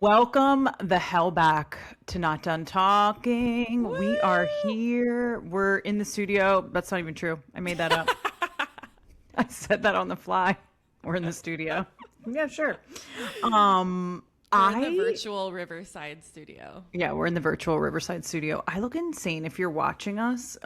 Welcome the hell back to Not Done Talking. Woo! We are here. We're in the studio. That's not even true. I made that up. I said that on the fly. We're in the studio. Yeah, sure. We're in the virtual Riverside studio. Yeah, we're in the virtual Riverside studio. I look insane if you're watching us.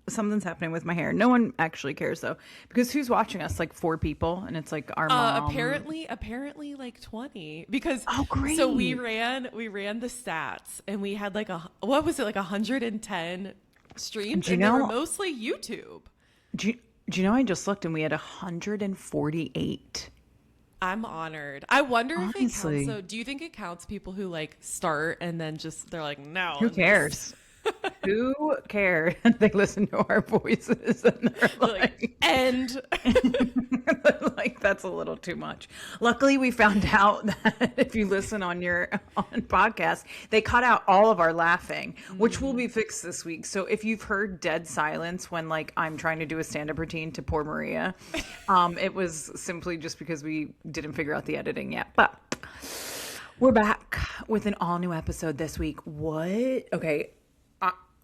Something's happening with my hair. No one actually cares though, because who's watching us? Like 4 people, and it's like our mom. Apparently like 20 because Oh, great. So we ran the stats and we had like what was it, like 110 streams, Do you and they know? were mostly YouTube. Do you know? I just looked and we had 148. I'm honored. I wonder if it Honestly. counts. So do you think it counts people who like start and then just they're like, no, Who cares? Who cares? They listen to our voices and they're like, and like that's a little too much. Luckily, we found out that if you listen on podcast, they cut out all of our laughing, which will be fixed this week. So if you've heard dead silence when like I'm trying to do a stand-up routine to poor Maria, it was simply just because we didn't figure out the editing yet. But we're back with an all-new episode this week. What? Okay.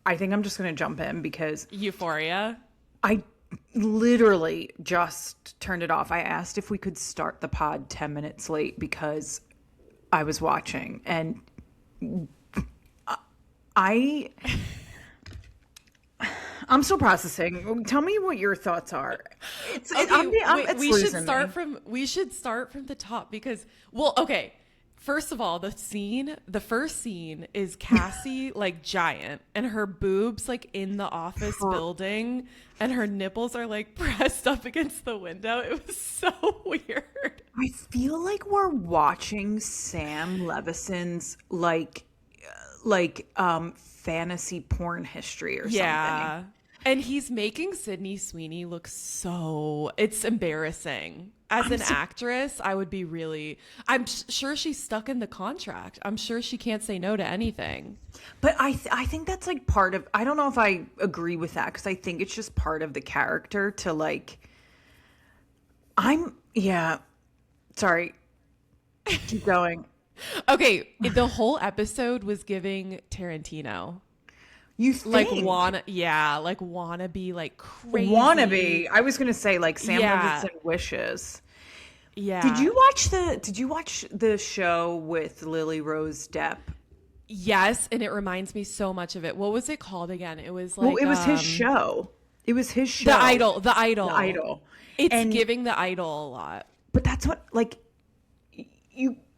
I think I'm just going to jump in because Euphoria. I literally just turned it off. I asked if we could start the pod 10 minutes late because I was watching, and I'm still processing. Tell me what your thoughts are. We should start from the top because, well, okay. First of all, the first scene is Cassie like giant and her boobs like in the office building and her nipples are like pressed up against the window. It was so weird. I feel like we're watching Sam Levinson's like fantasy porn history or something. Yeah. And he's making Sydney Sweeney look it's embarrassing. As an actress, I'm sure she's stuck in the contract. I'm sure she can't say no to anything. But I think that's like part of, I don't know if I agree with that because I think it's just part of the character to like, sorry, keep going. Okay, the whole episode was giving Tarantino. You think? Wannabe, like crazy. Wannabe. I was gonna say like Sam Levinson wishes. Yeah. Did you watch the show with Lily Rose Depp? Yes, and it reminds me so much of it. What was it called again? It was like it was his show. It was his show. The Idol. The Idol. It's giving The Idol a lot. But that's what like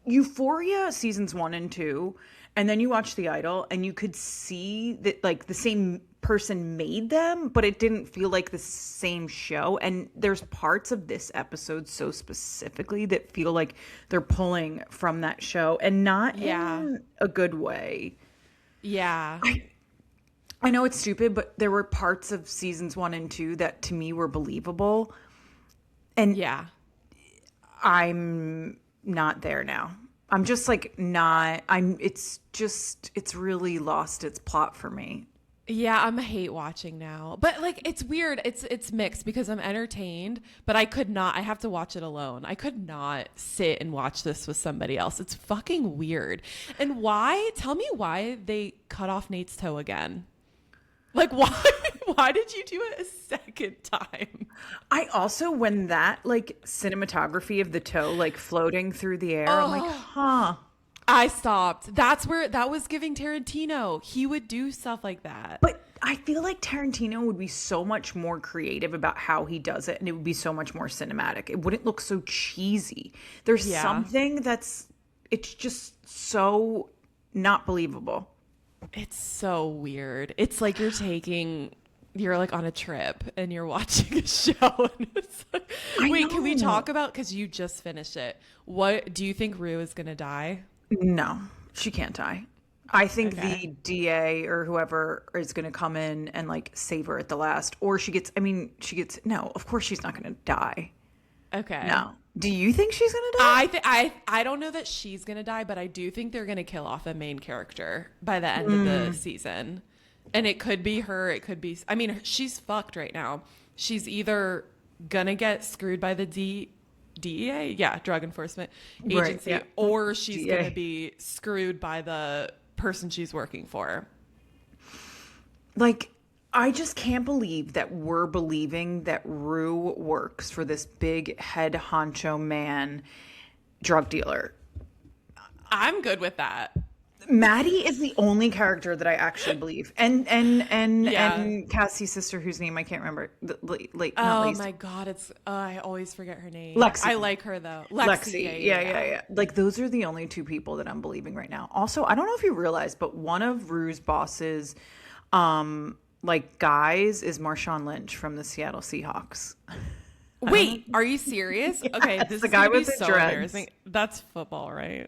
Euphoria seasons 1 and 2. And then you watch The Idol and you could see that like the same person made them, but it didn't feel like the same show. And there's parts of this episode so specifically that feel like they're pulling from that show and not in a good way. Yeah. I know it's stupid, but there were parts of seasons 1 and 2 that to me were believable. And yeah, I'm not there now. I'm just like it's really lost its plot for me. Yeah, I'm hate watching now. But like it's weird. It's mixed because I'm entertained, but I have to watch it alone. I could not sit and watch this with somebody else. It's fucking weird. And tell me why they cut off Nate's toe again. Like why did you do it a second time? I also, when that like cinematography of the toe like floating through the air, I'm like, huh. I stopped. That was giving Tarantino. He would do stuff like that. But I feel like Tarantino would be so much more creative about how he does it, and it would be so much more cinematic. It wouldn't look so cheesy. There's something it's just so not believable. It's so weird. It's like you're like on a trip and you're watching a show and it's like, wait, can we talk about, because you just finished it. What do you think Rue is going to die? No, she can't die. I think the DA or whoever is going to come in and like save her at the last, or no, of course she's not going to die. Okay. No. Do you think she's going to die? I don't know that she's going to die, but I do think they're going to kill off a main character by the end of the season. And it could be her. It could be, I mean, she's fucked right now. She's either going to get screwed by the DEA, drug enforcement Right, agency, yeah. or she's DEA. going to be screwed by the person she's working for. Like, I just can't believe that we're believing that Rue works for this big head honcho man drug dealer. I'm good with that. Maddie is the only character that I actually believe, and Cassie's sister, whose name I can't remember. Oh my God, it's I always forget her name. Lexi. I like her though. Lexi. Yeah. Like, those are the only two people that I'm believing right now. Also, I don't know if you realize, but one of Rue's bosses, like, guys, is Marshawn Lynch from the Seattle Seahawks. Wait, are you serious? Okay, Yes, this the is guy gonna be with the so dreads. embarrassing. That's football, right?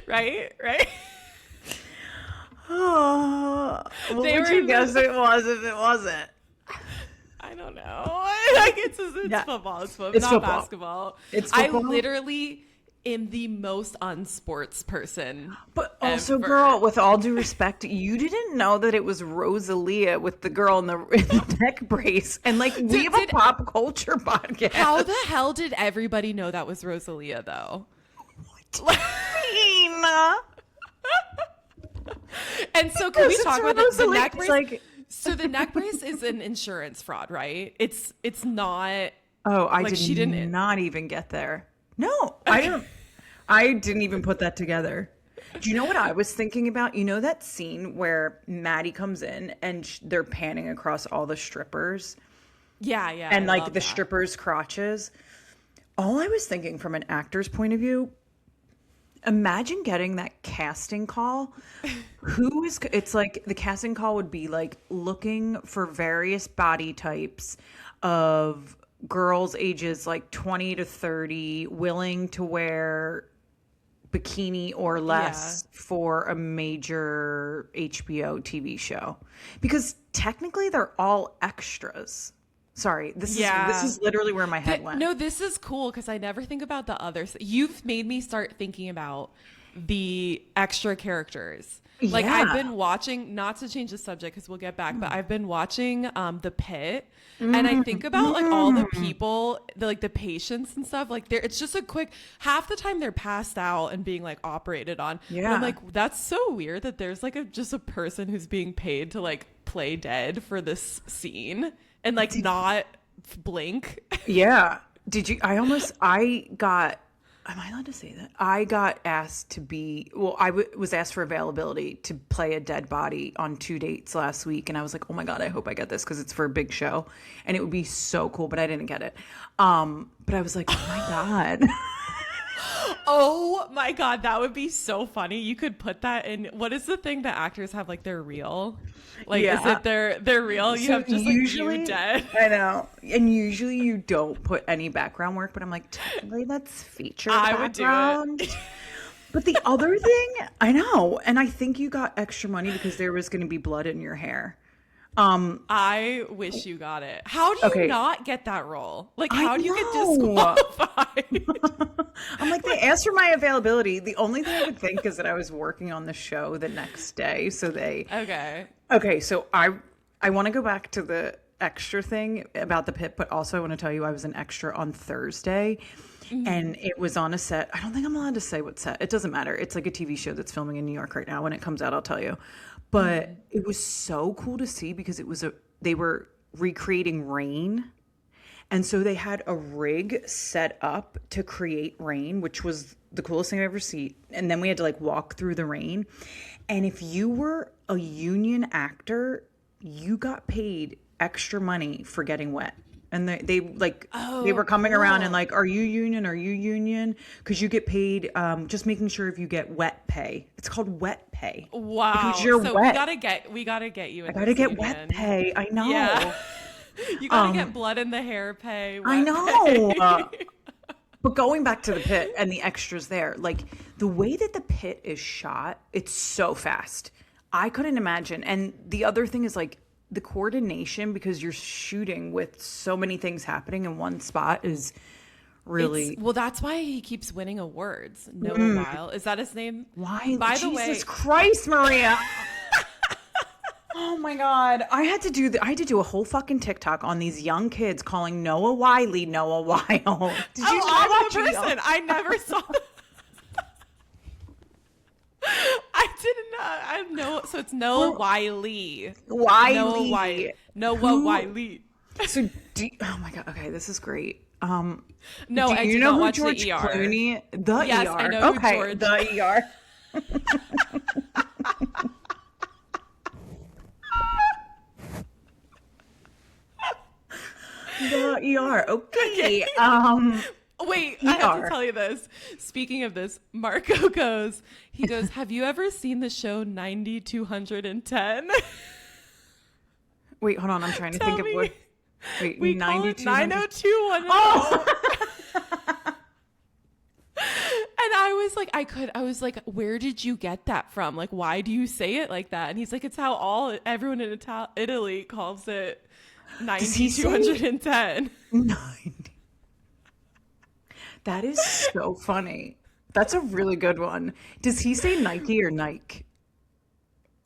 right. Oh, what They would were you in guess it was if it wasn't? I don't know. Like it's Yeah. football. It's football, It's not football. basketball. It's I football. literally am the most unsports person. But also, ever. girl, with all due respect, you didn't know that it was Rosalia with the girl in the neck brace. And, like, we have a pop culture podcast. How the hell did everybody know that was Rosalia though? And so can we Because talk it's about the Rosalia. neck It's brace? like- So the neck brace is an insurance fraud, right? It's not. Oh, I Like, did she didn't- not even get there. No, I didn't even put that together. Do you know what I was thinking about? You know that scene where Maddie comes in and they're panning across all the strippers Yeah. and, I like, love the that. strippers' crotches? All I was thinking from an actor's point of view, imagine getting that casting call. It's like the casting call would be like looking for various body types of girls ages like 20 to 30 willing to wear bikini or less for a major HBO TV show, because technically they're all extras. Sorry, this is literally where my head went. No, this is cool because I never think about the others. You've made me start thinking about the extra characters. Like, Yeah. I've been watching, not to change the subject because we'll get back, but I've been watching The Pit, and I think about like all the people, the patients and stuff. Like, it's just a quick, half the time they're passed out and being like operated on. Yeah. But I'm like, that's so weird that there's like just a person who's being paid to like play dead for this scene and like not blink. Yeah. Am I allowed to say that? I got asked to be, was asked for availability to play a dead body on 2 dates last week. And I was like, oh my God, I hope I get this because it's for a big show. And it would be so cool, but I didn't get it. But I was like, oh my God. Oh my God, that would be so funny. You could put that in. What is the thing that actors have, like, their reel? Like, Yeah. is it their reel? You So have just usually, like you dead. I know. And usually you don't put any background work, but I'm like, technically that's featured I would do it. background. But the other thing, I know, and I think you got extra money because there was going to be blood in your hair. I wish you got it. How do you Okay. not get that role? Like, I how do you get know. disqualified? I'm like, they asked for my availability. The only thing I would think is that I was working on the show the next day. So okay, so I want to go back to the extra thing about The Pit, but also I want to tell you I was an extra on Thursday. And it was on a set. I don't think I'm allowed to say what set. It doesn't matter. It's like a TV show that's filming in New York right now. When it comes out, I'll tell you. But it was so cool to see because they were recreating rain. And so they had a rig set up to create rain, which was the coolest thing I've ever seen. And then we had to like walk through the rain. And if you were a union actor, you got paid extra money for getting wet. And they were coming around and like, are you union? Are you union? Because you get paid just making sure if you get wet pay. It's called wet pay. Wow. Because you're so wet. we gotta get you. I gotta get wet pay. I know. Yeah. You gotta get blood in the hair pay. I wet know. pay. But going back to The Pit and the extras there, like the way that The Pit is shot, it's so fast. I couldn't imagine. And the other thing is like the coordination, because you're shooting with so many things happening in one spot, is really Well, that's why he keeps winning awards. Noah Weil. Is that his name? why. By Jesus the way, Christ, Maria. Oh my God. I had to do a whole fucking TikTok on these young kids calling Noah Wiley Noah Wild. Did you not I'm watch the it? person. I never saw. I didn't know. I know. So it's Noah Wiley. Wiley. Noah Wiley. Noah Wiley. So, oh my God. Okay, this is great. No, do I you did know not who watch George the ER. Clooney? The Yes, ER. I know who okay, George. the ER. The ER. Okay. Wait, I have to ER. tell you this. Speaking of this, Marco goes, have you ever seen the show 9210? Wait, hold on. I'm trying to think of what. Wait, We call it 90210. 90210. Oh! And I was like, where did you get that from? Like, why do you say it like that? And he's like, it's how everyone in Italy calls it 9210. 90. That is so funny. That's a really good one. Does he say Nike or Nike?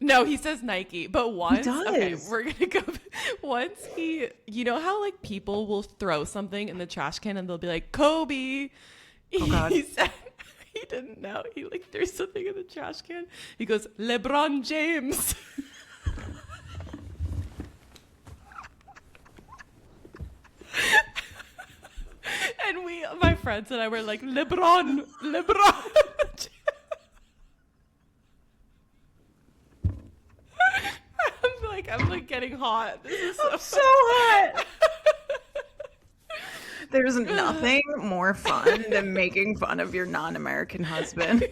No, he says Nike, but once, does. okay, we're gonna go. Once you know how like people will throw something in the trash can and they'll be like Kobe. Oh God. He said he didn't know. He like there's something in the trash can. He goes LebRRRon James. And my friends and I were like LebRRRon. I'm like getting hot. This is So hot. There's nothing more fun than making fun of your non-American husband.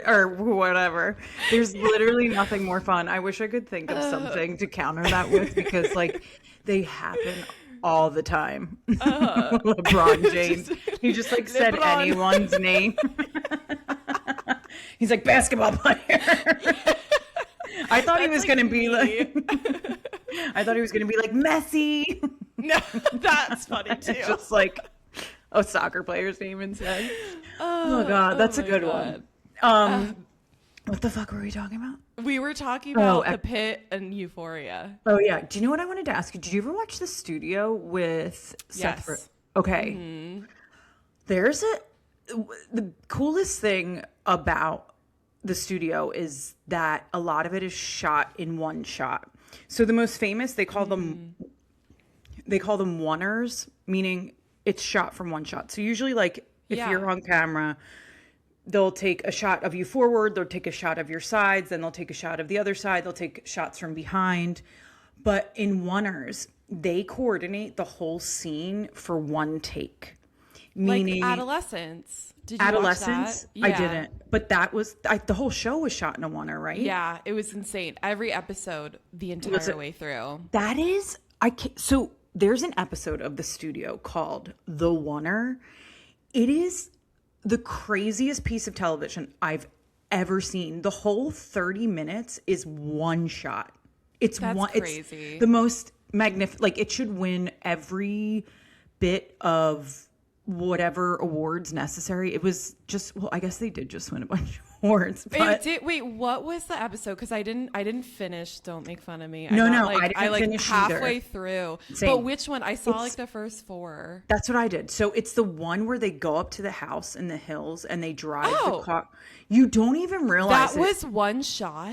Or whatever. There's literally nothing more fun. I wish I could think of something to counter that with, because like they happen all the time. LeBron James. He just like said LeBron. anyone's name. He's like, basketball player. I thought he was like gonna be me. like I thought he was gonna be like Messi. No, that's funny too. It's just like a soccer player's name instead. Oh God, that's a good one. What the fuck were we talking about? We were talking about The Pit and Euphoria. Oh yeah. Do you know what I wanted to ask you? Did you ever watch The Studio with Seth? Yes. Okay. Mm-hmm. There's the coolest thing about The Studio is that a lot of it is shot in one shot. So the most famous, they call them oneers, meaning it's shot from one shot. So usually like if you're on camera, they'll take a shot of you forward, they'll take a shot of your sides, then they'll take a shot of the other side, they'll take shots from behind. But in oneers, they coordinate the whole scene for one take. Meaning Like Adolescence. Did you Adolescence? watch that? I didn't. But that was the whole show was shot in a oneer, right? Yeah, it was insane. Every episode, the entire way through. That is, so there's an episode of The Studio called The Oneer. It is the craziest piece of television I've ever seen. The whole 30 minutes is one shot. That's crazy. It's the most magnificent. Like it should win every bit of whatever awards necessary. It was just, well, I guess they did just win a bunch of awards. But Wait, what was the episode? Because I didn't finish. Don't make fun of me. I didn't finish halfway either. through. Same. But which one? I saw like the first 4. That's what I did. So it's the one where they go up to the house in the hills and they drive the car. You don't even realize that was one shot.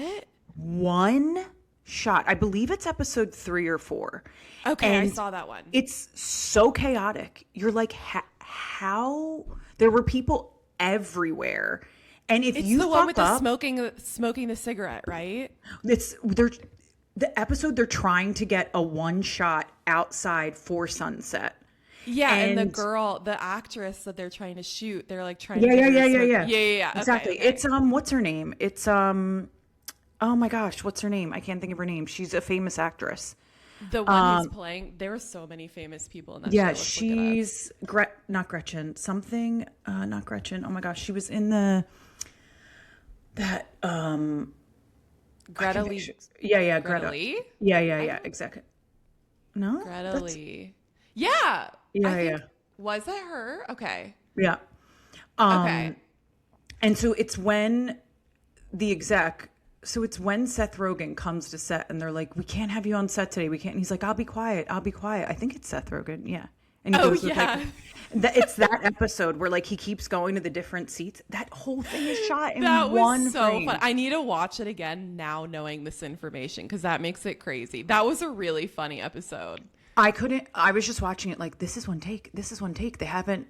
One shot. I believe it's episode 3 or 4. Okay, and I saw that one. It's so chaotic. You're like, how? There were people everywhere. And if it's you the one with up, the smoking the cigarette, right? The episode they're trying to get a one shot outside for sunset. Yeah, and the girl, the actress that they're trying to shoot, they're like trying to Yeah. Exactly. Okay. It's what's her name? It's oh my gosh, what's her name? I can't think of her name. She's a famous actress. The one who's playing, there were so many famous people in that show. Yeah, she's not Gretchen. Something not Gretchen. Oh my gosh, she was in that Greta Lee. Yeah, Greta Lee? Yeah, exactly. No? Greta Lee. Yeah. Yeah. Was it her? Okay. Yeah. Okay. And so it's when the exec So it's when Seth Rogen comes to set and they're like, we can't have you on set today. We can't. And he's like, I'll be quiet. I'll be quiet. I think it's Seth Rogen. Yeah. And he goes with like, it's that episode where like he keeps going to the different seats. That whole thing is shot in That was one so frame. fun. I need to watch it again now knowing this information because that makes it crazy. That was a really funny episode. I was just watching it like, this is one take. This is one take. They haven't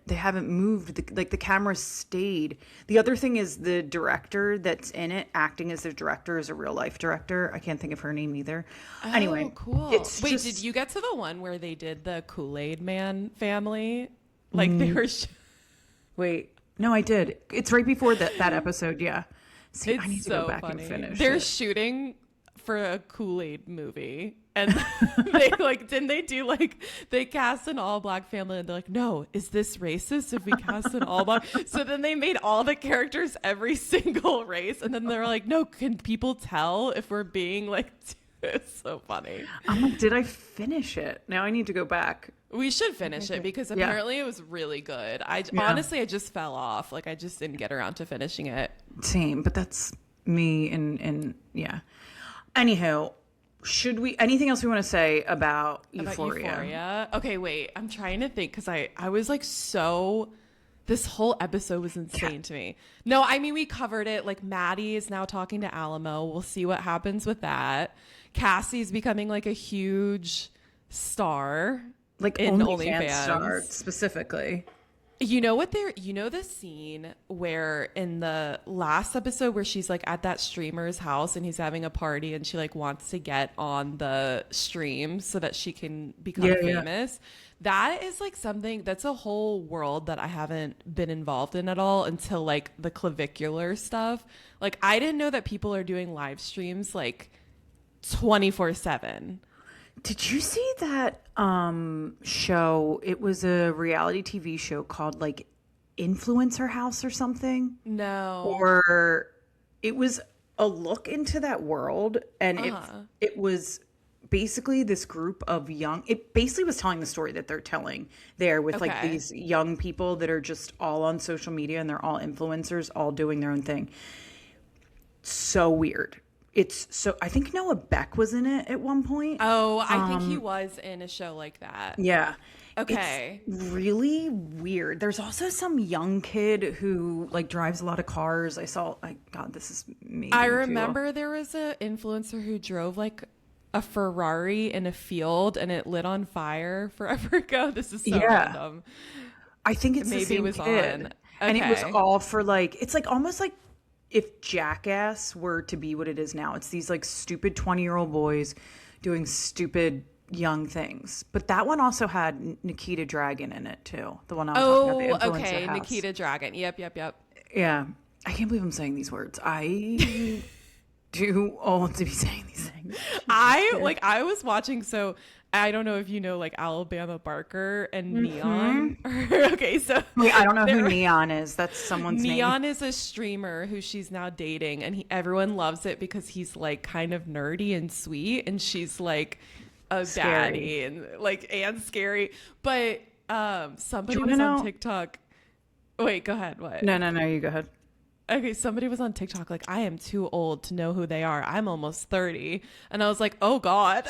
moved. The camera stayed. The other thing is the director that's in it acting as the director is a real life director. I can't think of her name either. Anyway, cool. Wait, did you get to the one where they did the Kool-Aid Man family? Like they were. Wait, no, I did. It's right before that episode. Yeah. See, It's I need to so go back funny. and finish. They're it. shooting for a Kool-Aid movie. And they didn't they do like, they cast an all black family and they're like, no, is this racist if we cast an all black? So then they made all the characters every single race. And then they're like, no, can people tell if we're being like, it's so funny. I'm like, did I finish it? Now I need to go back. We should finish it because apparently it was really good. Honestly, I just fell off. Like I just didn't get around to finishing it. Same, but that's me and yeah. Anyhow, anything else we want to say about Euphoria? About Euphoria? Okay, wait. I'm trying to think because I was like this whole episode was insane to me. No, I mean, we covered it. Like Maddie is now talking to Alamo. We'll see what happens with that. Cassie's becoming like a huge star. Like in OnlyFans star specifically. You know the scene where in the last episode where she's like at that streamer's house and he's having a party and she like wants to get on the stream so that she can become famous. That is like something that's a whole world that I haven't been involved in at all until like the clavicular stuff. Like I didn't know that people are doing live streams like 24/7. Did you see that show? It was a reality TV show called like Influencer House or something. No. Or it was a look into that world, and it was basically this group of it basically was telling the story that they're telling there with like these young people that are just all on social media and they're all influencers, all doing their own thing. So weird. I think Noah Beck was in it at one point. Oh, I think he was in a show like that. Yeah. Okay. It's really weird. There's also some young kid who like drives a lot of cars. God, this is me. I remember there was an influencer who drove like a Ferrari in a field and it lit on fire forever ago. This is so random. I think it's maybe the same it was kid. on. Okay. And it was all for like, it's like almost like if Jackass were to be what it is now. It's these like stupid 20-year-old boys doing stupid young things. But that one also had Nikita Dragon in it too. The one I was talking about, the Influencer House. Nikita Dragon. Yep. Yeah. I can't believe I'm saying these words. I do all to be saying these things. I was watching, so I don't know if you know like Alabama Barker and Neon. Okay, so wait, I don't know who Neon is. That's someone's name. Neon is a streamer who she's now dating, and everyone loves it because he's like kind of nerdy and sweet, and she's like a baddie and scary. But somebody was on TikTok. Wait, go ahead. What? No, you go ahead. Okay, somebody was on TikTok like, I am too old to know who they are. I'm almost 30. And I was like, oh God.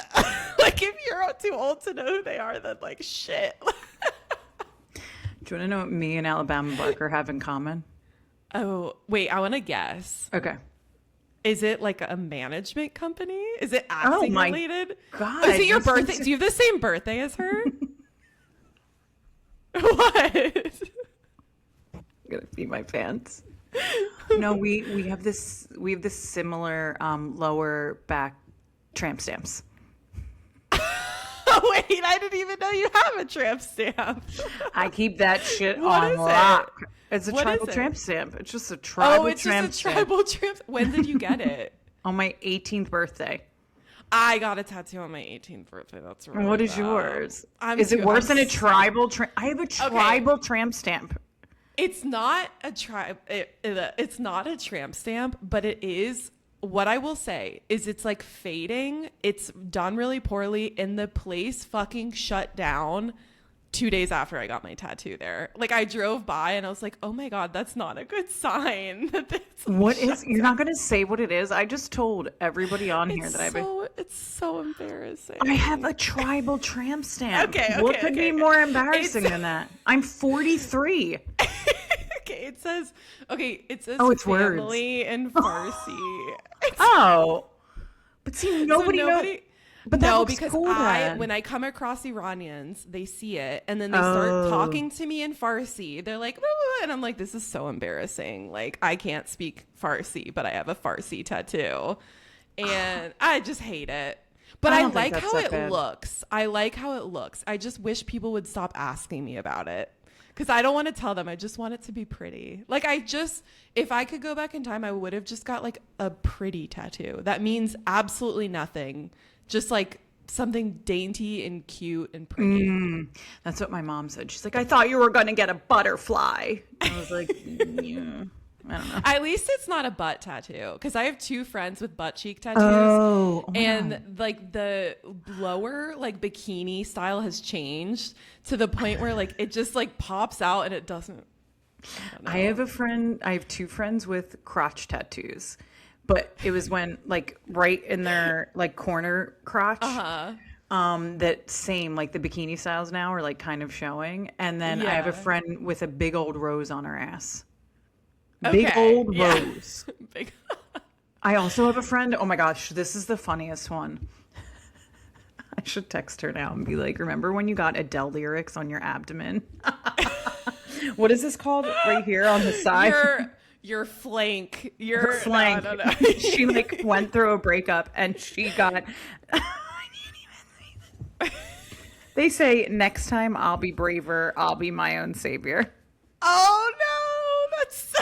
Like if you're too old to know who they are, then like shit. Do you want to know what me and Alabama Barker have in common? Oh, wait, I want to guess. Okay. Is it like a management company? Is it acting related? God. Oh, is it your birthday? Do you have the same birthday as her? What? I'm gonna pee my pants. No, we have this similar lower back tramp stamps. Oh wait, I didn't even know you have a tramp stamp. I keep that shit on lock. It's a tribal tramp stamp. It's just a tribal tramp stamp. Tribal tramp. When did you get it? On my 18th birthday. I got a tattoo on my 18th birthday. That's right. What is yours? Is it worse than a tribal tramp? I have a tribal tramp stamp. It's not a it's not a tramp stamp, but it is. What I will say is it's like fading. It's done really poorly, and the place fucking shut down 2 days after I got my tattoo there. Like I drove by and I was like, oh my God, that's not a good sign. What is, you're not going to say what it is? I just told everybody on here that it's so embarrassing. I have a tribal tramp stamp. Okay, what could be more embarrassing than that? I'm 43. Okay, it says it's family words. in Farsi. But see, nobody knows. But no, because when I come across Iranians, they see it and then they start talking to me in Farsi. They're like, and I'm like, this is so embarrassing. Like, I can't speak Farsi, but I have a Farsi tattoo. And I just hate it. But I like how it looks. I like how it looks. I just wish people would stop asking me about it. Because I don't want to tell them. I just want it to be pretty. Like, if I could go back in time, I would have just got like a pretty tattoo. That means absolutely nothing. Just like something dainty and cute and pretty. That's what my mom said. She's like, I thought you were going to get a butterfly. And I was like, yeah, I don't know. At least it's not a butt tattoo. Because I have 2 friends with butt cheek tattoos. And like the lower like bikini style has changed to the point where like it just like pops out and it doesn't. I have 2 friends with crotch tattoos. But it was when, like, right in their, like, corner crotch, that same, like, the bikini styles now are, like, kind of showing. And then I have a friend with a big old rose on her ass. Big old rose. I also have a friend, oh my gosh, this is the funniest one. I should text her now and be like, remember when you got Adele lyrics on your abdomen? What is this called right here on the side? Your flank. Her flank. No. She like went through a breakup and she got. They say next time I'll be braver. I'll be my own savior. Oh no, that's.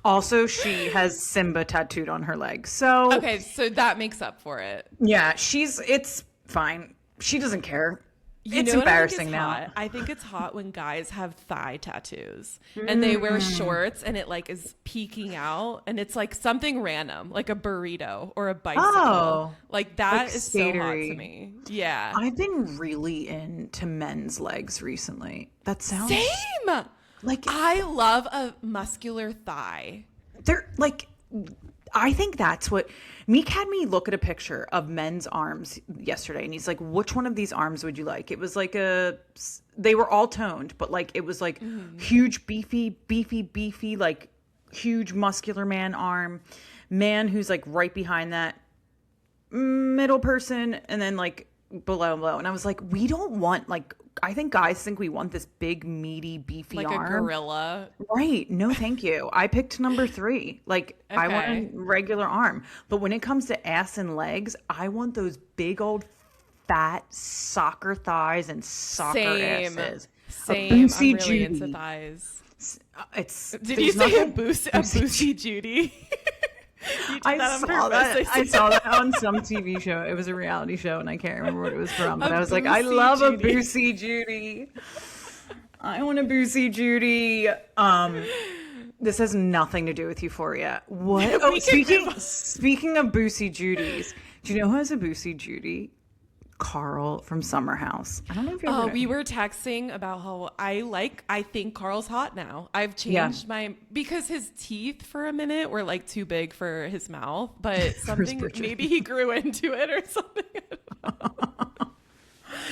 Also, she has Simba tattooed on her leg. So okay, so that makes up for it. Yeah, it's fine. She doesn't care. It's embarrassing now. I think it's hot when guys have thigh tattoos and they wear shorts and it like is peeking out and it's like something random, like a burrito or a bicycle. Like that is so hot to me. Yeah. I've been really into men's legs recently. That sounds same. Like I love a muscular thigh. They're like, I think that's what Meek had me look at a picture of men's arms yesterday. And he's like, which one of these arms would you like? It was like they were all toned, but like, it was like huge, beefy, like huge muscular man who's like right behind that middle person. And then like below. And I was like, we don't want like, I think guys think we want this big, meaty, beefy like arm. Like a gorilla. Right. No, thank you. I picked number 3. Like, okay. I want a regular arm. But when it comes to ass and legs, I want those big old fat soccer thighs and soccer asses. Same. I'm really into thighs. Did you say a Boosie Judy? I saw that on some TV show. It was a reality show, and I can't remember what it was from. But I was like, I love a Boosie Judy. I want a Boosie Judy. This has nothing to do with Euphoria. What? Oh, speaking of Boosie Judies, do you know who has a Boosie Judy? Carl from Summer House. I don't know if you ever we were texting about how I think Carl's hot now. I've changed because his teeth for a minute were like too big for his mouth, but something maybe he grew into it or something. I don't know.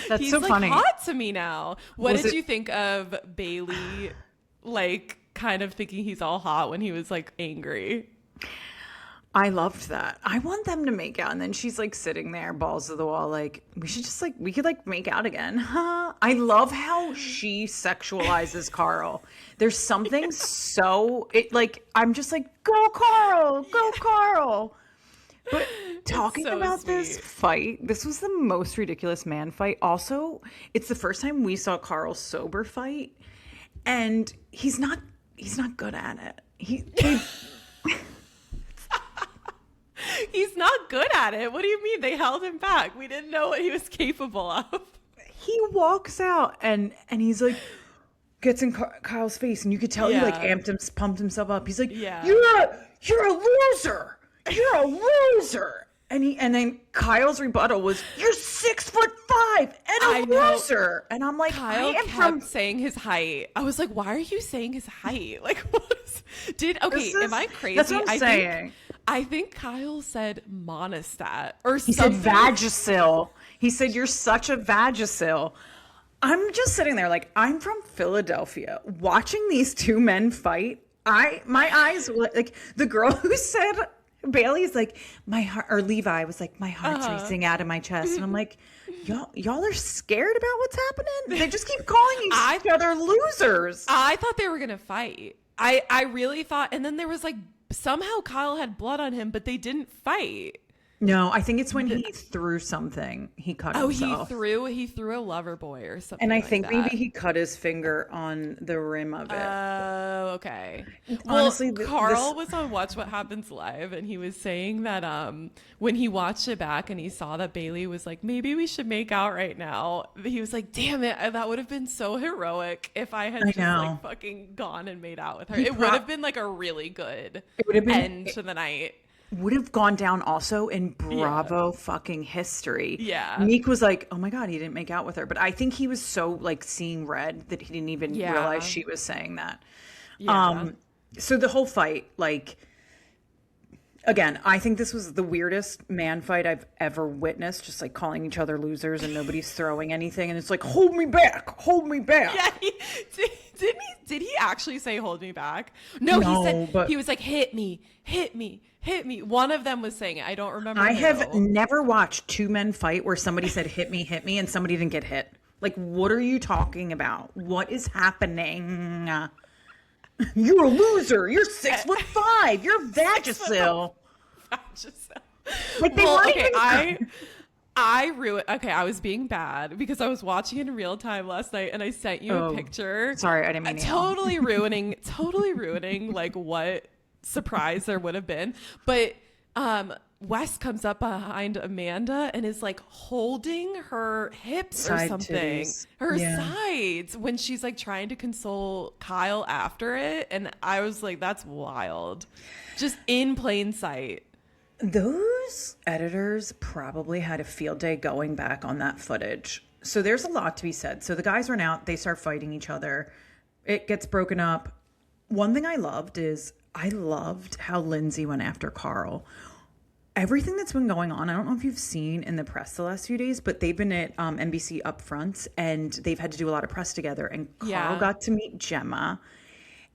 That's so funny. He's hot to me now. What did you think of Bailey like kind of thinking he's all hot when he was like angry? I loved that. I want them to make out. And then she's like sitting there, balls to the wall, like, we could like make out again. Huh? I love how she sexualizes Carl. There's something I'm just like, go Carl. But talking about this fight, this was the most ridiculous man fight. Also, it's the first time we saw Carl sober fight. And he's not good at it. He's not good at it. What do you mean? They held him back. We didn't know what he was capable of. He walks out and he's like, gets in Kyle's face, and you could tell he like pumped himself up. He's like, you're a loser. You're a loser. And then Kyle's rebuttal was, you're 6'5". and a loser. And I'm like, Kyle I am kept saying his height. I was like, why are you saying his height? Like, am I crazy? That's what I'm saying. I think Kyle said monostat or he something. He said Vagisil. He said, you're such a Vagisil. I'm just sitting there like, I'm from Philadelphia. Watching these two men fight, my eyes were like, the girl who said, Bailey's like, my heart, or Levi was like, my heart's racing out of my chest. And I'm like, y'all are scared about what's happening? They just keep calling each other losers. I thought they were going to fight. I really thought, and then there was like, somehow Kyle had blood on him, but they didn't fight. No, I think it's when he threw something. He cut himself. He threw a lover boy or something. And I like think that. maybe he cut his finger on the rim of it. Oh, okay. Honestly, well, Carl was on Watch What Happens Live, and he was saying that when he watched it back and he saw that Bailey was like, maybe we should make out right now. He was like, damn it, that would have been so heroic if I had like fucking gone and made out with her. It would have been like a really good end to the night. Would have gone down also in Bravo fucking history. Yeah. Meek was like, oh my God, he didn't make out with her. But I think he was so like seeing red that he didn't even realize she was saying that. Yeah. So the whole fight, like, again, I think this was the weirdest man fight I've ever witnessed. Just like calling each other losers and nobody's throwing anything. And it's like, hold me back, hold me back. Yeah. Did he actually say hold me back? No, he said, he was like, hit me. One of them was saying it. I don't remember. I have never watched two men fight where somebody said hit me, and somebody didn't get hit. Like, what are you talking about? What is happening? You're a loser. You're 6'5". You're Vagisil. Like, they weren't even... I ruined. Okay, I was being bad because I was watching it in real time last night, and I sent you a picture. Sorry, I didn't mean to. Totally ruining like what surprise there would have been. But Wes comes up behind Amanda and is like holding her hips or something, her sides, when she's like trying to console Kyle after it. And I was like, that's wild, just in plain sight. Those editors probably had a field day going back on that footage. So there's a lot to be said. So the guys run out, they start fighting each other. It gets broken up. One thing I loved how Lindsay went after Carl. Everything that's been going on, I don't know if you've seen in the press the last few days, but they've been at NBC Upfront and they've had to do a lot of press together. And Carl got to meet Gemma.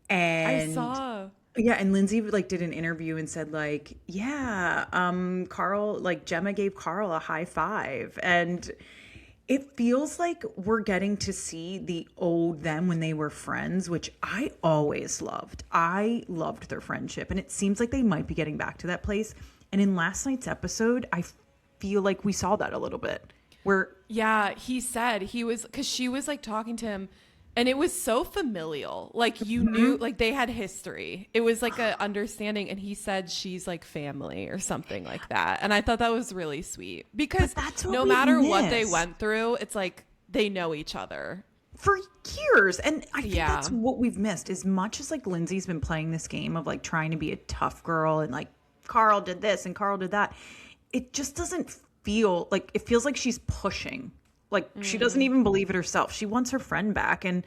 And I saw. Yeah, and Lindsay like did an interview and said like, Carl, like Gemma gave Carl a high five. And it feels like we're getting to see the old them when they were friends, which I always loved. I loved their friendship. And it seems like they might be getting back to that place. And in last night's episode, I feel like we saw that a little bit. He said he was, because she was like talking to him. And it was so familial. Like, you knew, like, they had history. It was like a understanding. And he said she's like family or something like that. And I thought that was really sweet. Because no matter what they went through, it's like they know each other. For years. And I think that's what we've missed. As much as like Lindsay's been playing this game of like trying to be a tough girl and like Carl did this and Carl did that. It just doesn't feel like, it feels like she's pushing. Like, she doesn't even believe it herself. She wants her friend back. And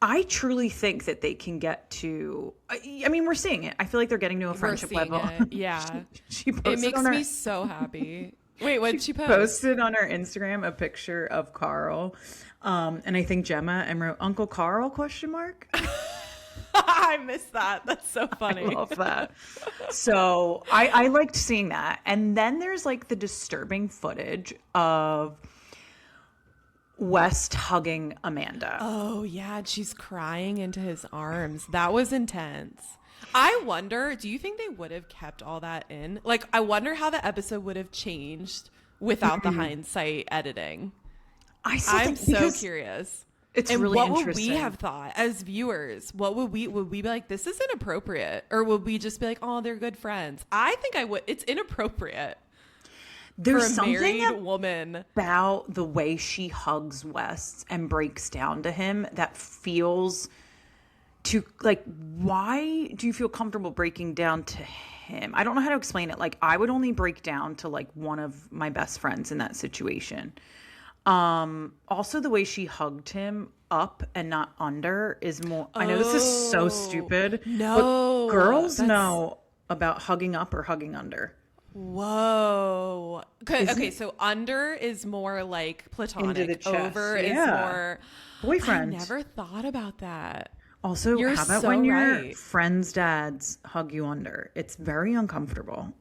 I truly think that they can get to, I mean, we're seeing it. I feel like they're getting to a friendship level. Yeah. she it makes me so happy. Wait, what did she post? Posted on her Instagram a picture of Carl. And I think Gemma and wrote, Uncle Carl, question mark. I missed that. That's so funny. I love that. So I liked seeing that. And then there's like the disturbing footage of West hugging Amanda. Oh, yeah. And she's crying into his arms. That was intense. I wonder, do you think they would have kept all that in? Like, I wonder how the episode would have changed without the hindsight editing. I'm so curious. It's and really interesting. What would we have thought as viewers? Would we be like, this is inappropriate? Or would we just be like, oh, they're good friends? I think I would. It's inappropriate. There's for a married something woman about the way she hugs Wes and breaks down to him that feels to like, why do you feel comfortable breaking down to him? I don't know how to explain it. Like, I would only break down to like one of my best friends in that situation. Also the way she hugged him up and not under is more, I know this is so stupid, No, but girls that's know about hugging up or hugging under. whoa. Okay, Isn't okay, it so under is more like into the platonic. chest? Over is Yeah. more. I Boyfriend. never thought about that. Also, You're how about so when your right. friends' dads hug you under? It's very uncomfortable.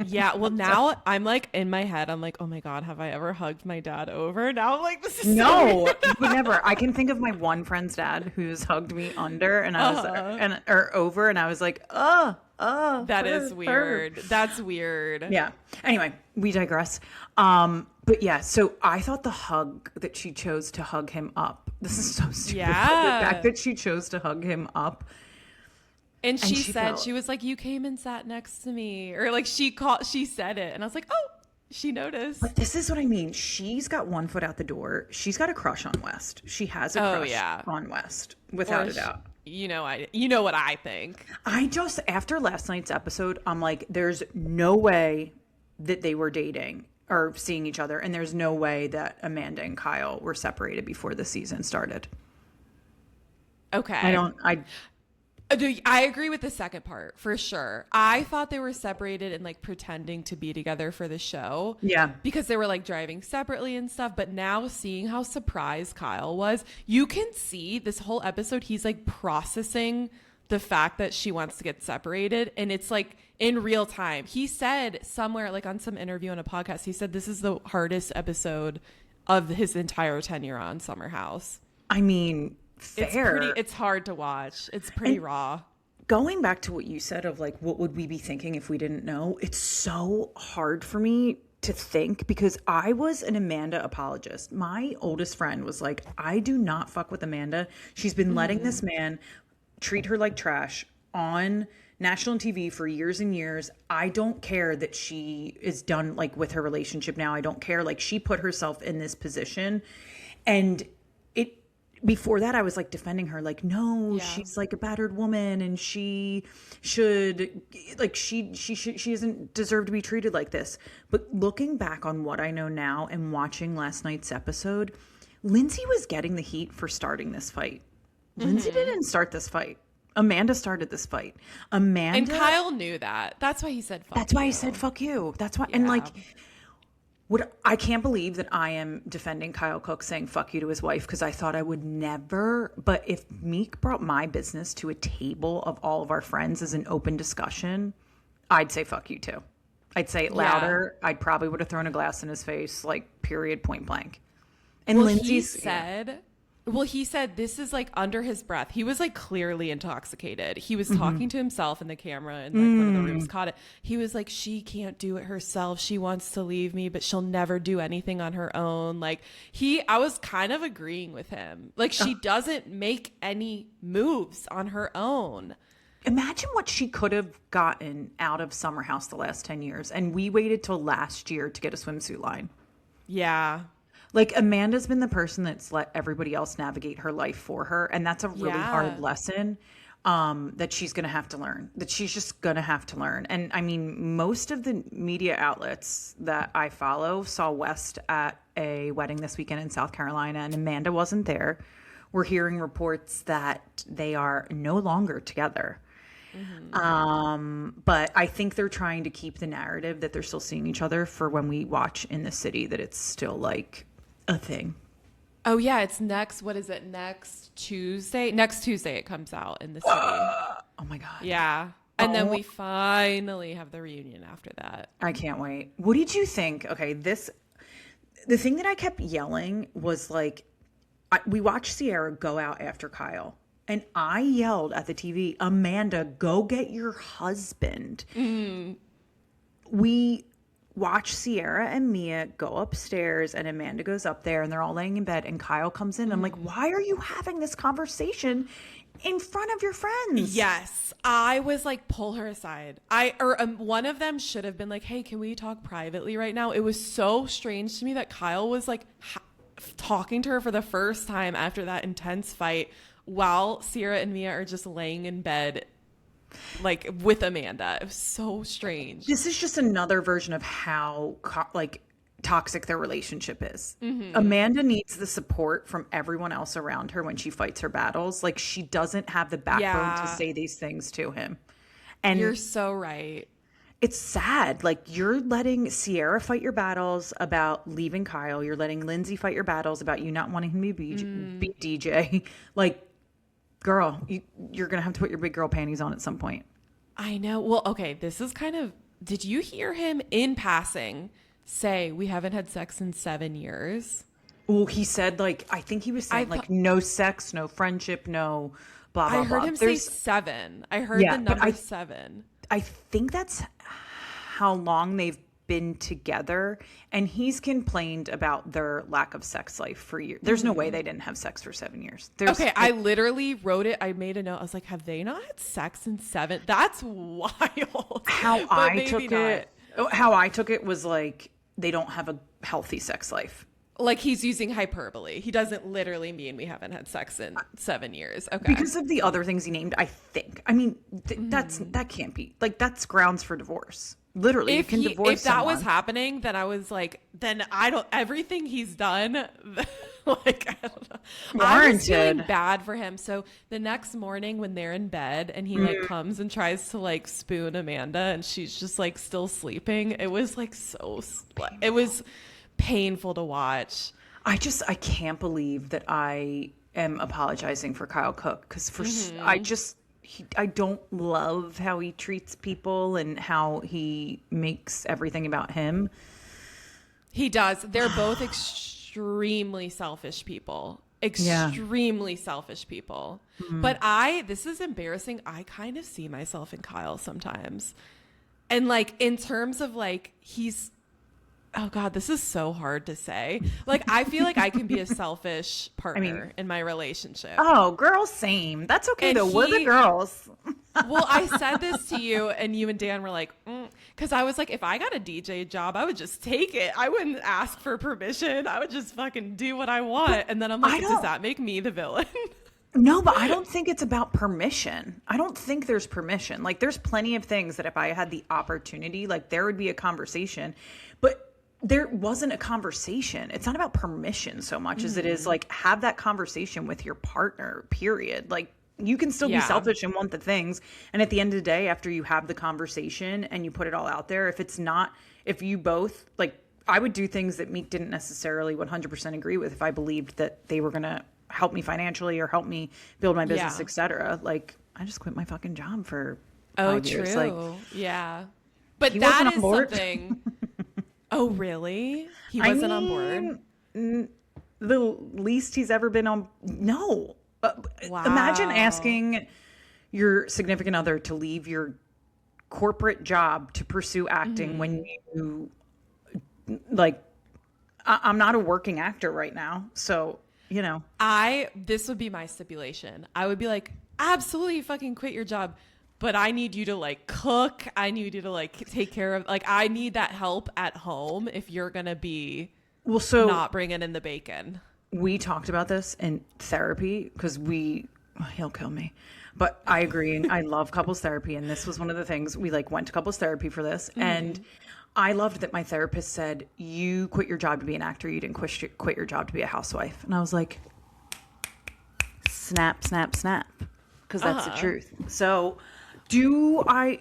Yeah, well now I'm like in my head, I'm like, oh my God, have I ever hugged my dad over? Now I'm like, this is so No, weird. you would never. I can think of my one friend's dad who's hugged me under and I was or over and I was like, That is weird. That's weird. Yeah. Anyway, we digress. But yeah, so I thought the hug that she chose to hug him up. This is so stupid. Yeah. The fact that she chose to hug him up. And she she said, felt- she was like, you came and sat next to me. Or like she said it. And I was like, oh, she noticed. But this is what I mean. She's got one foot out the door. She's got a crush on West. She has a crush on West, without a doubt. You know what I think. I just, after last night's episode, I'm like, there's no way that they were dating or seeing each other. And there's no way that Amanda and Kyle were separated before the season started. Okay. I I agree with the second part for sure. I thought they were separated and like pretending to be together for the show. Yeah. Because they were like driving separately and stuff. But now seeing how surprised Kyle was, you can see this whole episode, he's like processing the fact that she wants to get separated. And it's like in real time. He said somewhere, like on some interview on a podcast, he said this is the hardest episode of his entire tenure on Summer House. I mean, fair. It's hard to watch. It's pretty raw. Going back to what you said of like, what would we be thinking if we didn't know? It's so hard for me to think because I was an Amanda apologist. My oldest friend was like, I do not fuck with Amanda. She's been letting this man treat her like trash on national TV for years and years. I don't care that she is done like with her relationship now. I don't care. Like she put herself in this position and before that, I was like defending her, like, no, she's like a battered woman and she should, like, she doesn't deserve to be treated like this. But looking back on what I know now and watching last night's episode, Lindsay was getting the heat for starting this fight. Lindsay didn't start this fight. Amanda started this fight. And Kyle knew that. That's why he said fuck That's why he said fuck you. That's why. And like, I can't believe that I am defending Kyle Cook saying fuck you to his wife because I thought I would never. But if Meek brought my business to a table of all of our friends as an open discussion, I'd say fuck you too. I'd say it louder. I'd probably would have thrown a glass in his face, like period, point blank. And Lindsay's he said this is like under his breath. He was like clearly intoxicated. He was talking to himself in the camera and like one of the rooms caught it. He was like, she can't do it herself. She wants to leave me, but she'll never do anything on her own. Like I was kind of agreeing with him. Like she doesn't make any moves on her own. Imagine what she could have gotten out of Summer House the last 10 years. And we waited till last year to get a swimsuit line. Yeah. Like Amanda's been the person that's let everybody else navigate her life for her. And that's a really hard lesson that she's going to have to learn, that she's just going to have to learn. And I mean, most of the media outlets that I follow saw West at a wedding this weekend in South Carolina and Amanda wasn't there. We're hearing reports that they are no longer together. But I think they're trying to keep the narrative that they're still seeing each other for when we watch in the city, that it's still like a thing. Oh yeah, it's next Tuesday it comes out in the city. Oh my God. Yeah. And then we finally have the reunion after that. I can't wait. What did you think? Okay, the thing that I kept yelling was like, we watched Sierra go out after Kyle. And I yelled at the TV, Amanda, go get your husband. We watch Sierra and Mia go upstairs and Amanda goes up there and they're all laying in bed and Kyle comes in. I'm like, why are you having this conversation in front of your friends? Yes. I was like, pull her aside. One of them should have been like, hey, can we talk privately right now? It was so strange to me that Kyle was like talking to her for the first time after that intense fight while Sierra and Mia are just laying in bed like with Amanda. It was so strange. This is just another version of how like toxic their relationship is. Amanda needs the support from everyone else around her when she fights her battles. Like, she doesn't have the backbone to say these things to him. And You're so right. it's sad. Like, you're letting Sierra fight your battles about leaving Kyle. You're letting Lindsay fight your battles about you not wanting him to be DJ. Like, girl, you're going to have to put your big girl panties on at some point. I know. Well, okay, this is kind of, did you hear him in passing say we haven't had sex in 7 years? Oh, he said, like, I think he was saying, like, no sex, no friendship, no blah, blah, blah. I heard him say 7. I heard the number 7. I think that's how long they've been together. And he's complained about their lack of sex life for years. There's no way they didn't have sex for 7 years. Okay, I literally wrote it. I made a note. I was like, have they not had sex in 7? That's wild. How I took it was like, they don't have a healthy sex life. Like, he's using hyperbole. He doesn't literally mean we haven't had sex in 7 years. Okay. Because of the other things he named, I think. I mean, that can't be. Like, that's grounds for divorce. Literally, you can divorce if that someone. was happening, then I was like, then I don't, everything he's done, like, I don't know. I was feeling bad for him. So the next morning when they're in bed and he like comes and tries to like spoon Amanda and she's just like still sleeping, it was like it was painful to watch. I can't believe that I am apologizing for Kyle Cook, because I don't love how he treats people and how he makes everything about him. He does. They're both extremely selfish people. Extremely selfish people. But this is embarrassing. I kind of see myself in Kyle sometimes. And like, in terms of like, oh God, this is so hard to say. Like, I feel like I can be a selfish partner in my relationship. Oh, girl, same. That's okay, though. We're the girls. Well, I said this to you, and you and Dan were like, because I was like, if I got a DJ job, I would just take it. I wouldn't ask for permission. I would just fucking do what I want. And then I'm like, does that make me the villain? No, but I don't think it's about permission. I don't think there's permission. Like, there's plenty of things that if I had the opportunity, like, there would be a conversation. But there wasn't a conversation. It's not about permission so much as it is like, have that conversation with your partner, period. Like, you can still be selfish and want the things. And at the end of the day, after you have the conversation and you put it all out there, if you both, like, I would do things that Meek didn't necessarily 100% agree with if I believed that they were going to help me financially or help me build my business, etc. Like, I just quit my fucking job for 5 years. Like, yeah. But that is something. Oh, really? He wasn't on board? The least he's ever been on. No. Wow. Imagine asking your significant other to leave your corporate job to pursue acting when you, like, I'm not a working actor right now. So, you know. This would be my stipulation. I would be like, absolutely fucking quit your job. But I need you to like cook. I need you to like take care of, like, I need that help at home if you're going to be not bringing in the bacon. We talked about this in therapy because he'll kill me. But I agree. And I love couples therapy. And this was one of the things we like went to couples therapy for this. And I loved that my therapist said, you quit your job to be an actor. You didn't quit your job to be a housewife. And I was like, snap, snap, snap. Because that's the truth. So yeah,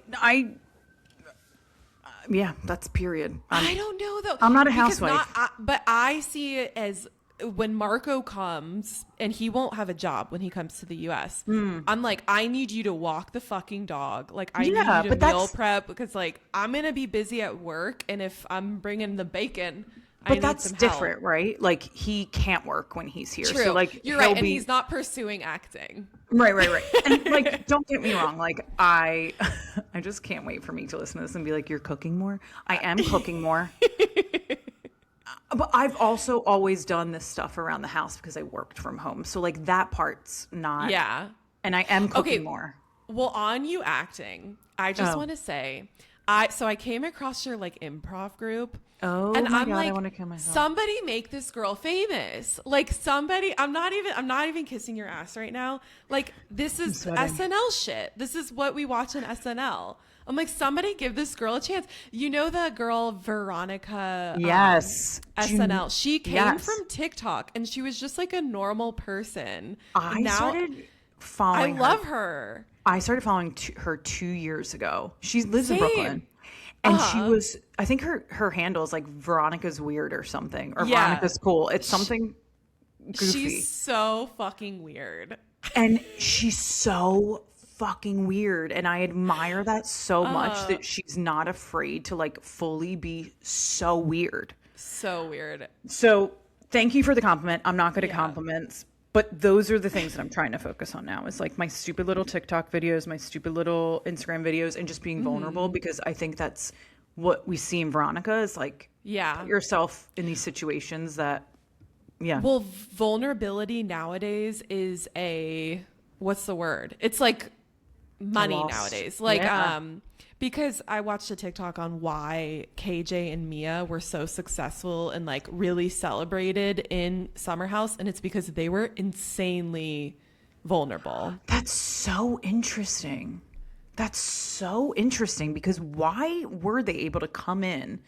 that's period. I don't know though. I'm not a housewife. But I see it as when Marco comes, and he won't have a job when he comes to the US. I'm like, I need you to walk the fucking dog. Like, I need you to meal prep, because like, I'm going to be busy at work. And if I'm bringing the bacon, but that's different, right? Like, he can't work when he's here. True. So like, you're right. And he's not pursuing acting. Right. And like, don't get me wrong. Like, I just can't wait for me to listen to this and be like, you're cooking more. I am cooking more. But I've also always done this stuff around the house because I worked from home. So like, that part's not. Yeah. And I am cooking more. Well, on you acting, I just want to say, so I came across your like improv group. Oh, and I'm God, like, I want to kill myself. Somebody make this girl famous. Like, somebody, I'm not even kissing your ass right now. Like, this is SNL shit. This is what we watch on SNL. I'm like, somebody give this girl a chance. You know the girl Veronica? Yes. SNL. She came Yes. from TikTok, and she was just like a normal person. I Now started I following her. love her. I started following her 2 years ago. She lives in Same. Brooklyn. And she Uh-huh. was, I think her handle is like Veronica's Weird or something, or Yeah. Veronica's Cool. It's something goofy. She's so fucking weird. And she's so fucking weird. And I admire that so much Uh-huh. that she's not afraid to like fully be so weird. So weird. So thank you for the compliment. I'm not good at Yeah. compliments, but those are the things that I'm trying to focus on now. Is like my stupid little TikTok videos, my stupid little Instagram videos, and just being vulnerable, because I think that's what we see in Veronica is like, Yeah. put yourself in these situations that, yeah. Well, vulnerability nowadays is what's the word? It's like money loss. nowadays. Like, Yeah. because I watched a TikTok on why KJ and Mia were so successful and like really celebrated in Summer House. And it's because they were insanely vulnerable. That's so interesting. That's so interesting, because why were they able to come in?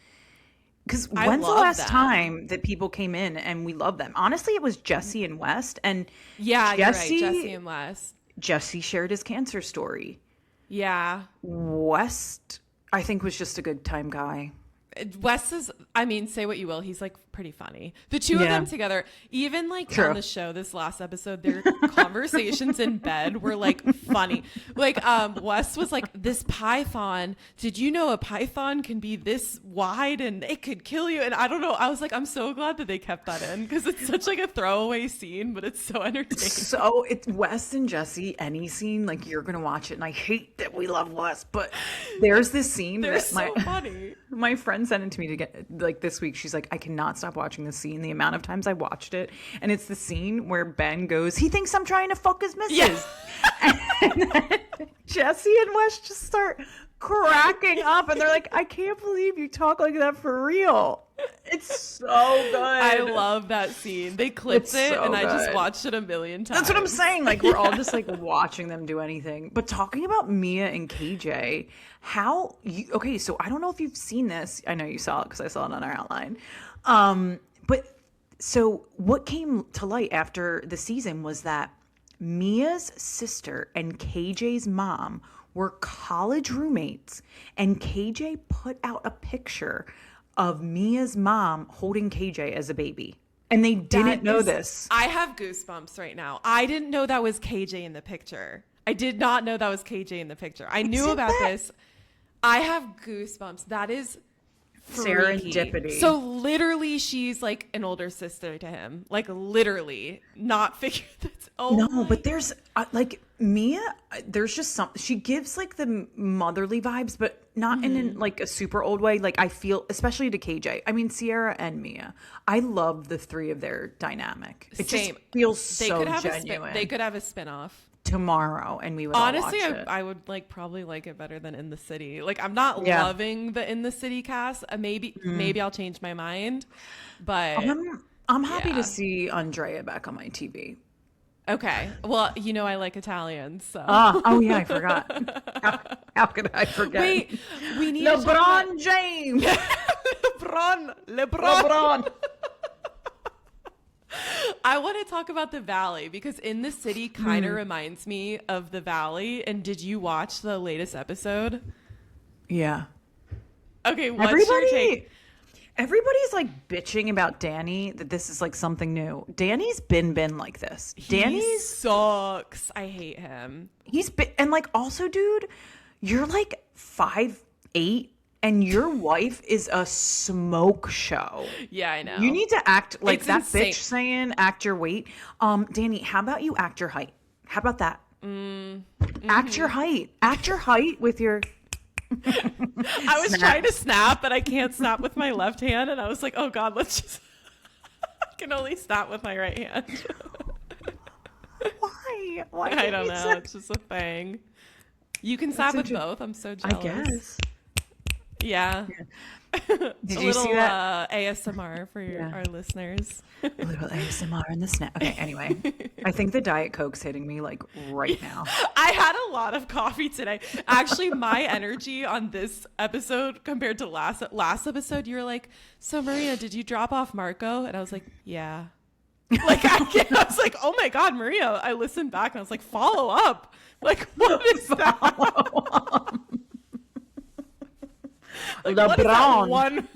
Because I when's the love last them. time that people came in and we love them? Honestly, it was Jesse and West. And Yeah, Jesse, you're right. Jesse and Wes. Jesse shared his cancer story. Yeah. West, I think, was just a good time guy. Wes is, I mean, say what you will, he's like pretty funny. The two of Yeah. them together, even like True. on the show this last episode, their conversations in bed were like funny. Like Wes was like, this python, did you know a python can be this wide and it could kill you? And I don't know, I was like, I'm so glad that they kept that in, because it's such like a throwaway scene, but it's so entertaining. So it's West and Jesse, any scene, like you're going to watch it. And I hate that we love West, but there's this scene They're that so funny. my friend sent it to me to get like this week. She's like, I cannot stop watching this scene. The amount of times I watched it. And it's the scene where Ben goes, he thinks I'm trying to fuck his missus. Yeah. And then Jesse and West just start cracking up. And they're like, I can't believe you talk like that for real. It's so good. I love that scene. They clipped It's it so and I just good. watched it a million times. That's what I'm saying. Like, we're all just like watching them do anything. But talking about Mia and KJ, okay, so I don't know if you've seen this. I know you saw it because I saw it on our outline. But so what came to light after the season was that Mia's sister and KJ's mom were college roommates, and KJ put out a picture of Mia's mom holding KJ as a baby. And they didn't know this. I have goosebumps right now. I didn't know that was KJ in the picture. I did not know that was KJ in the picture. I knew Isn't about that- this. I have goosebumps. That is freaky. Serendipity. So literally she's like an older sister to him. Like literally. Not figure that's No, but there's like Mia, there's just she gives like the motherly vibes, but not in like a super old way. Like I feel, especially to KJ. I mean, Sierra and Mia. I love the three of their dynamic. It Same. just feels they so could have genuine. they could have a spin-off. Tomorrow, and we would Honestly, all watch it. I would like probably like it better than In the City. Like I'm not Yeah. loving the In the City cast. Maybe I'll change my mind, but I'm happy yeah. to see Andrea back on my TV. okay. Well, you know I like Italians, so Oh yeah, I forgot. How could I forget? wait, we need to talk LebRRRon James. LebRRRon. LebRRRon. I want to talk about the Valley because In the City kind of reminds me of the Valley. And did you watch the latest episode? Yeah. Okay, what's your take? Everybody's like bitching about Danny that this is like something new. Danny's been like this. He Danny's sucks. I hate him. he's been, and like also, dude, you're like 5'8", and your wife is a smoke show. Yeah, I know. You need to act like It's that insane. bitch saying act your weight. Danny, how about you act your height? How about that? Act your height. Act your height with your. I was trying to snap, but I can't snap with my left hand. And I was like, oh God, let's just. I can only snap with my right hand. Why? Why? I can't don't you know. say- It's just a thing. You can snap with inter- both. I'm so I jealous. guess. Yeah. Did A you little see that? ASMR for our listeners. A little ASMR in the snap. Okay, anyway, I think the Diet Coke's hitting me like right now. I had a lot of coffee today. Actually, my energy on this episode compared to last episode, you were like, "So Maria, did you drop off Marco?" And I was like, "Yeah." Like I was like, "Oh my God, Maria!" I listened back and I was like, "Follow up." Like, what is that? Like, what is that one?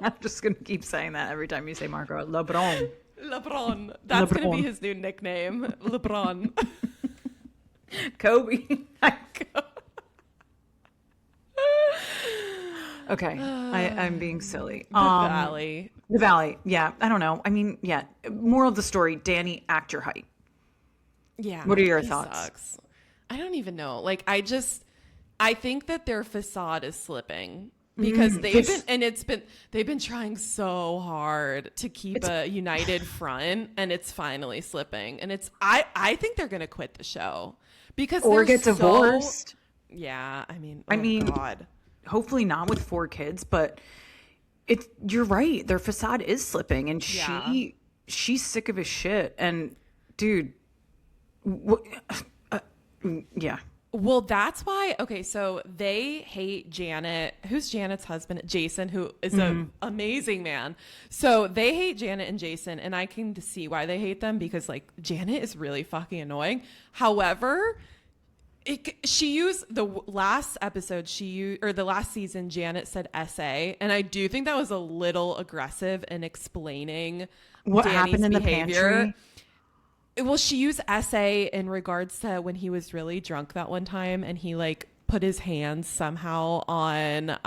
I'm just gonna keep saying that every time you say Marco. LebRRRon. LebRRRon. That's LebRRRon. gonna be his new nickname. LebRRRon. Kobe. Okay, I'm being silly. The Valley. The Valley. Yeah, I don't know. I mean, yeah. Moral of the story: Danny, act your height. Yeah. What are your he thoughts? Sucks. I don't even know. Like, I think that their facade is slipping because they've been trying so hard to keep a united front, and it's finally slipping. And I think they're gonna quit the show because Or get divorced. Yeah, I mean, God. Hopefully not with 4 kids, but you're right. Their facade is slipping, and she's sick of his shit. And dude, yeah. Well, that's why. Okay, so they hate Janet. Who's Janet's husband? Jason, who is an amazing man. So they hate Janet and Jason, and I can see why they hate them because like Janet is really fucking annoying. However, she used the last episode. Or the last season. Janet said "essay," and I do think that was a little aggressive in explaining what Danny's happened in behavior. the pantry. Well, she used "essay" in regards to when he was really drunk that one time, and he like put his hands somehow on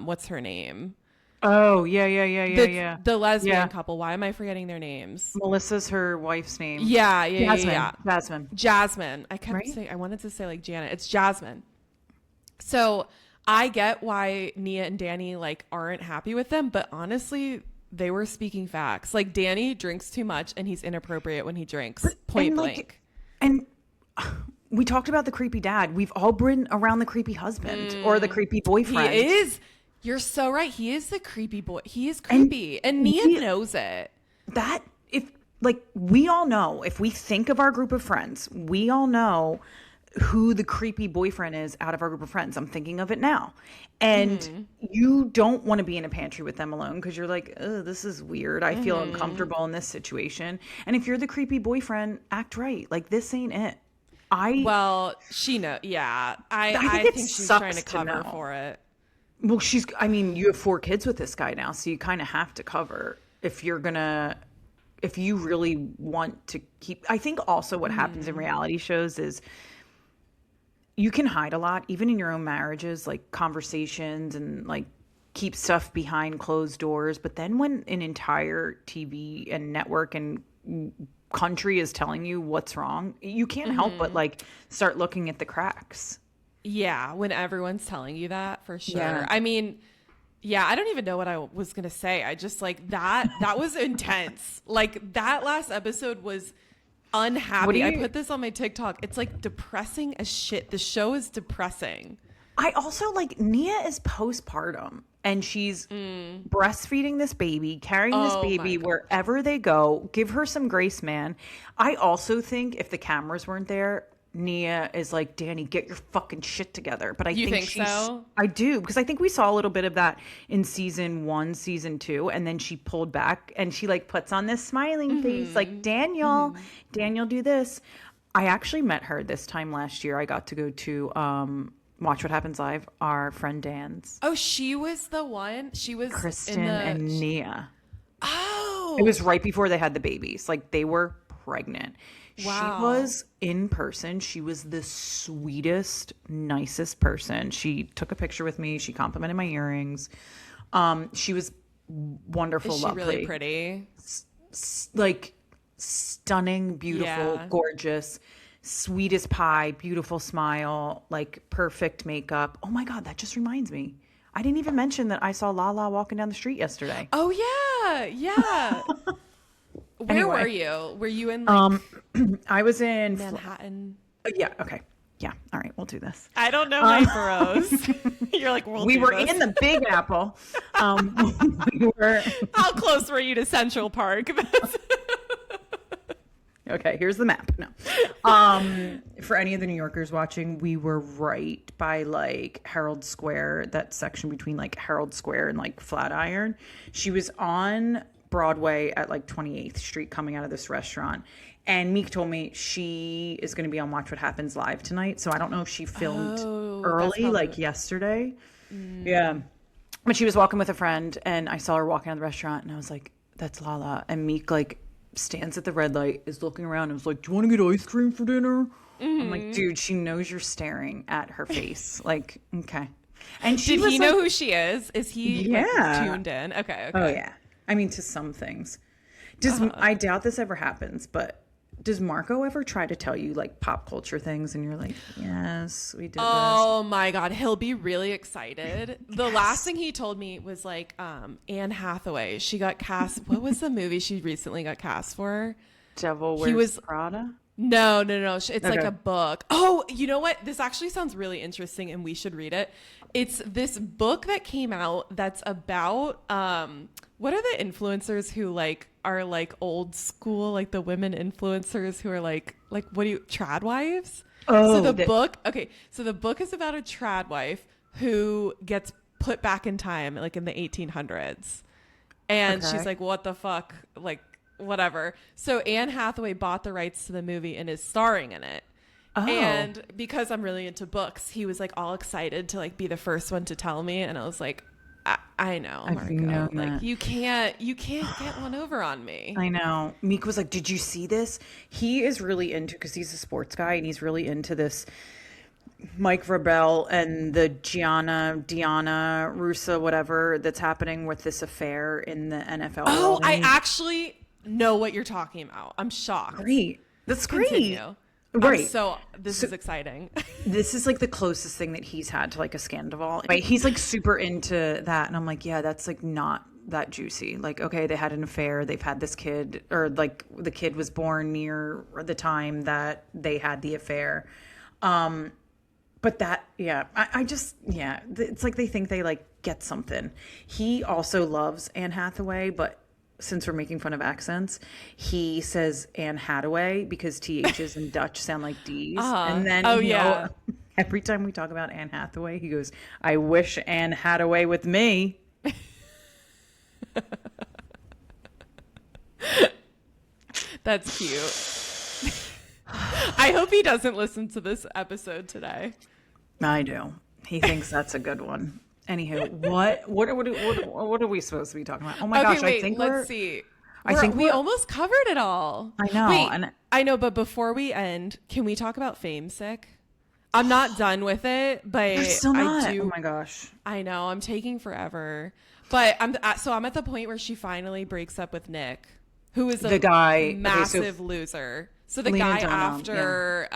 what's her name? Oh yeah. The lesbian couple. Why am I forgetting their names? Melissa's her wife's name. Jasmine. I kept saying, I wanted to say like Janet. It's Jasmine. So I get why Nia and Danny like aren't happy with them, but honestly, they were speaking facts. Like Danny drinks too much and he's inappropriate when he drinks. Point blank. And we talked about the creepy dad. We've all been around the creepy husband or the creepy boyfriend. He is. You're so right. He is the creepy boy. He is creepy. And Nia knows it. We all know, if we think of our group of friends, we all know who the creepy boyfriend is out of our group of friends. I'm thinking of it now. And you don't want to be in a pantry with them alone because you're like, oh, this is weird. I feel uncomfortable in this situation. And if you're the creepy boyfriend, act right. Like, this ain't it. She knows. Yeah. I think she's trying to cover for it. Well, you have 4 kids with this guy now, so you kind of have to cover if you really want to keep. I think also what happens in reality shows is you can hide a lot, even in your own marriages, like conversations and like keep stuff behind closed doors. But then when an entire TV and network and country is telling you what's wrong, you can't help but like start looking at the cracks. Yeah, when everyone's telling you that, for sure. Yeah. I mean, yeah, I don't even know what I was going to say. I just like that was intense. Like that last episode was unhappy. I put this on my TikTok. It's like depressing as shit. The show is depressing. I also like Nia is postpartum and she's breastfeeding this baby, carrying this baby wherever they go. Give her some grace, man. I also think if the cameras weren't there, Nia is like, Danny, get your fucking shit together. But I think so? I do, because I think we saw a little bit of that in season 1, season 2, and then she pulled back and she like puts on this smiling face, like Daniel, do this. I actually met her this time last year. I got to go to Watch What Happens Live, our friend Dan's. Oh, she was the one. She was Kristen and Nia. Oh, it was right before they had the babies. Like they were pregnant. Wow. She was in person. She was the sweetest, nicest person. She took a picture with me. She complimented my earrings. She was wonderful, Is she lovely. really pretty? Like stunning, beautiful, gorgeous, sweet as pie, beautiful smile, like perfect makeup. Oh my God, that just reminds me. I didn't even mention that I saw Lala walking down the street yesterday. Oh yeah. Where were you? Were you in I was in Manhattan? Yeah, okay. Yeah. All right. We'll do this. I don't know my boroughs. You're like, We were in the Big Apple. We were. How close were you to Central Park? Okay, here's the map. No. For any of the New Yorkers watching, we were right by like Herald Square, that section between like Herald Square and like Flatiron. She was on Broadway at like 28th Street coming out of this restaurant. And Meek told me she is going to be on Watch What Happens Live tonight. So I don't know if she filmed early, like yesterday. Yeah. But she was walking with a friend and I saw her walking out of the restaurant and I was like, that's Lala. And Meek like stands at the red light, is looking around and was like, do you want to get ice cream for dinner? I'm like, dude, she knows you're staring at her face. Like, okay. And she Did he know who she is? Is he like, tuned in? Okay. Oh, yeah. I mean, to some things. I doubt this ever happens, but does Marco ever try to tell you like pop culture things and you're like, yes, we did this? Oh my God. He'll be really excited. The last thing he told me was like Anne Hathaway. She got cast. What was the movie she recently got cast for? Devil Wears Prada? No. It's like a book. Oh, you know what? This actually sounds really interesting and we should read it. It's this book that came out that's about what are the influencers who like are like old school, like the women influencers who are like what do you trad wives? Oh, so the book is about a trad wife who gets put back in time, like in the 1800s, and she's like, what the fuck, like whatever. So Anne Hathaway bought the rights to the movie and is starring in it. Oh. And because I'm really into books, he was like all excited to like be the first one to tell me, and I was like, I know, Marco. Like you can't get one over on me. I know. Meek was like, did you see this? He is really into, because he's a sports guy and he's really into this Mike Vrabel and the Diana Russa, whatever that's happening with this affair in the NFL. Oh, I actually know what you're talking about. I'm shocked. Great. That's great. Continue. Right. This is exciting. This is like the closest thing that he's had to like a scandal. Right. He's like super into that. And I'm like, yeah, that's like not that juicy. Like, okay, they had an affair. They've had this kid, or like the kid was born near the time that they had the affair. But that, yeah, I just, yeah, it's like they think they like get something. He also loves Anne Hathaway, but since we're making fun of accents, he says Anne Hathaway because THs in Dutch sound like Ds. And then every time we talk about Anne Hathaway, he goes, I wish Anne Hathaway with me. That's cute. I hope he doesn't listen to this episode today. I do. He thinks that's a good one. Anywho, what are we supposed to be talking about? Oh my gosh, wait, I think let's see. We almost covered it all. I know. Wait, I know, but before we end, can we talk about Fame Sick? I'm not done with it, but You're still not. I do. Oh my gosh. I know, I'm taking forever. But I'm at the point where she finally breaks up with Nick, who is the guy massive loser. So the guy after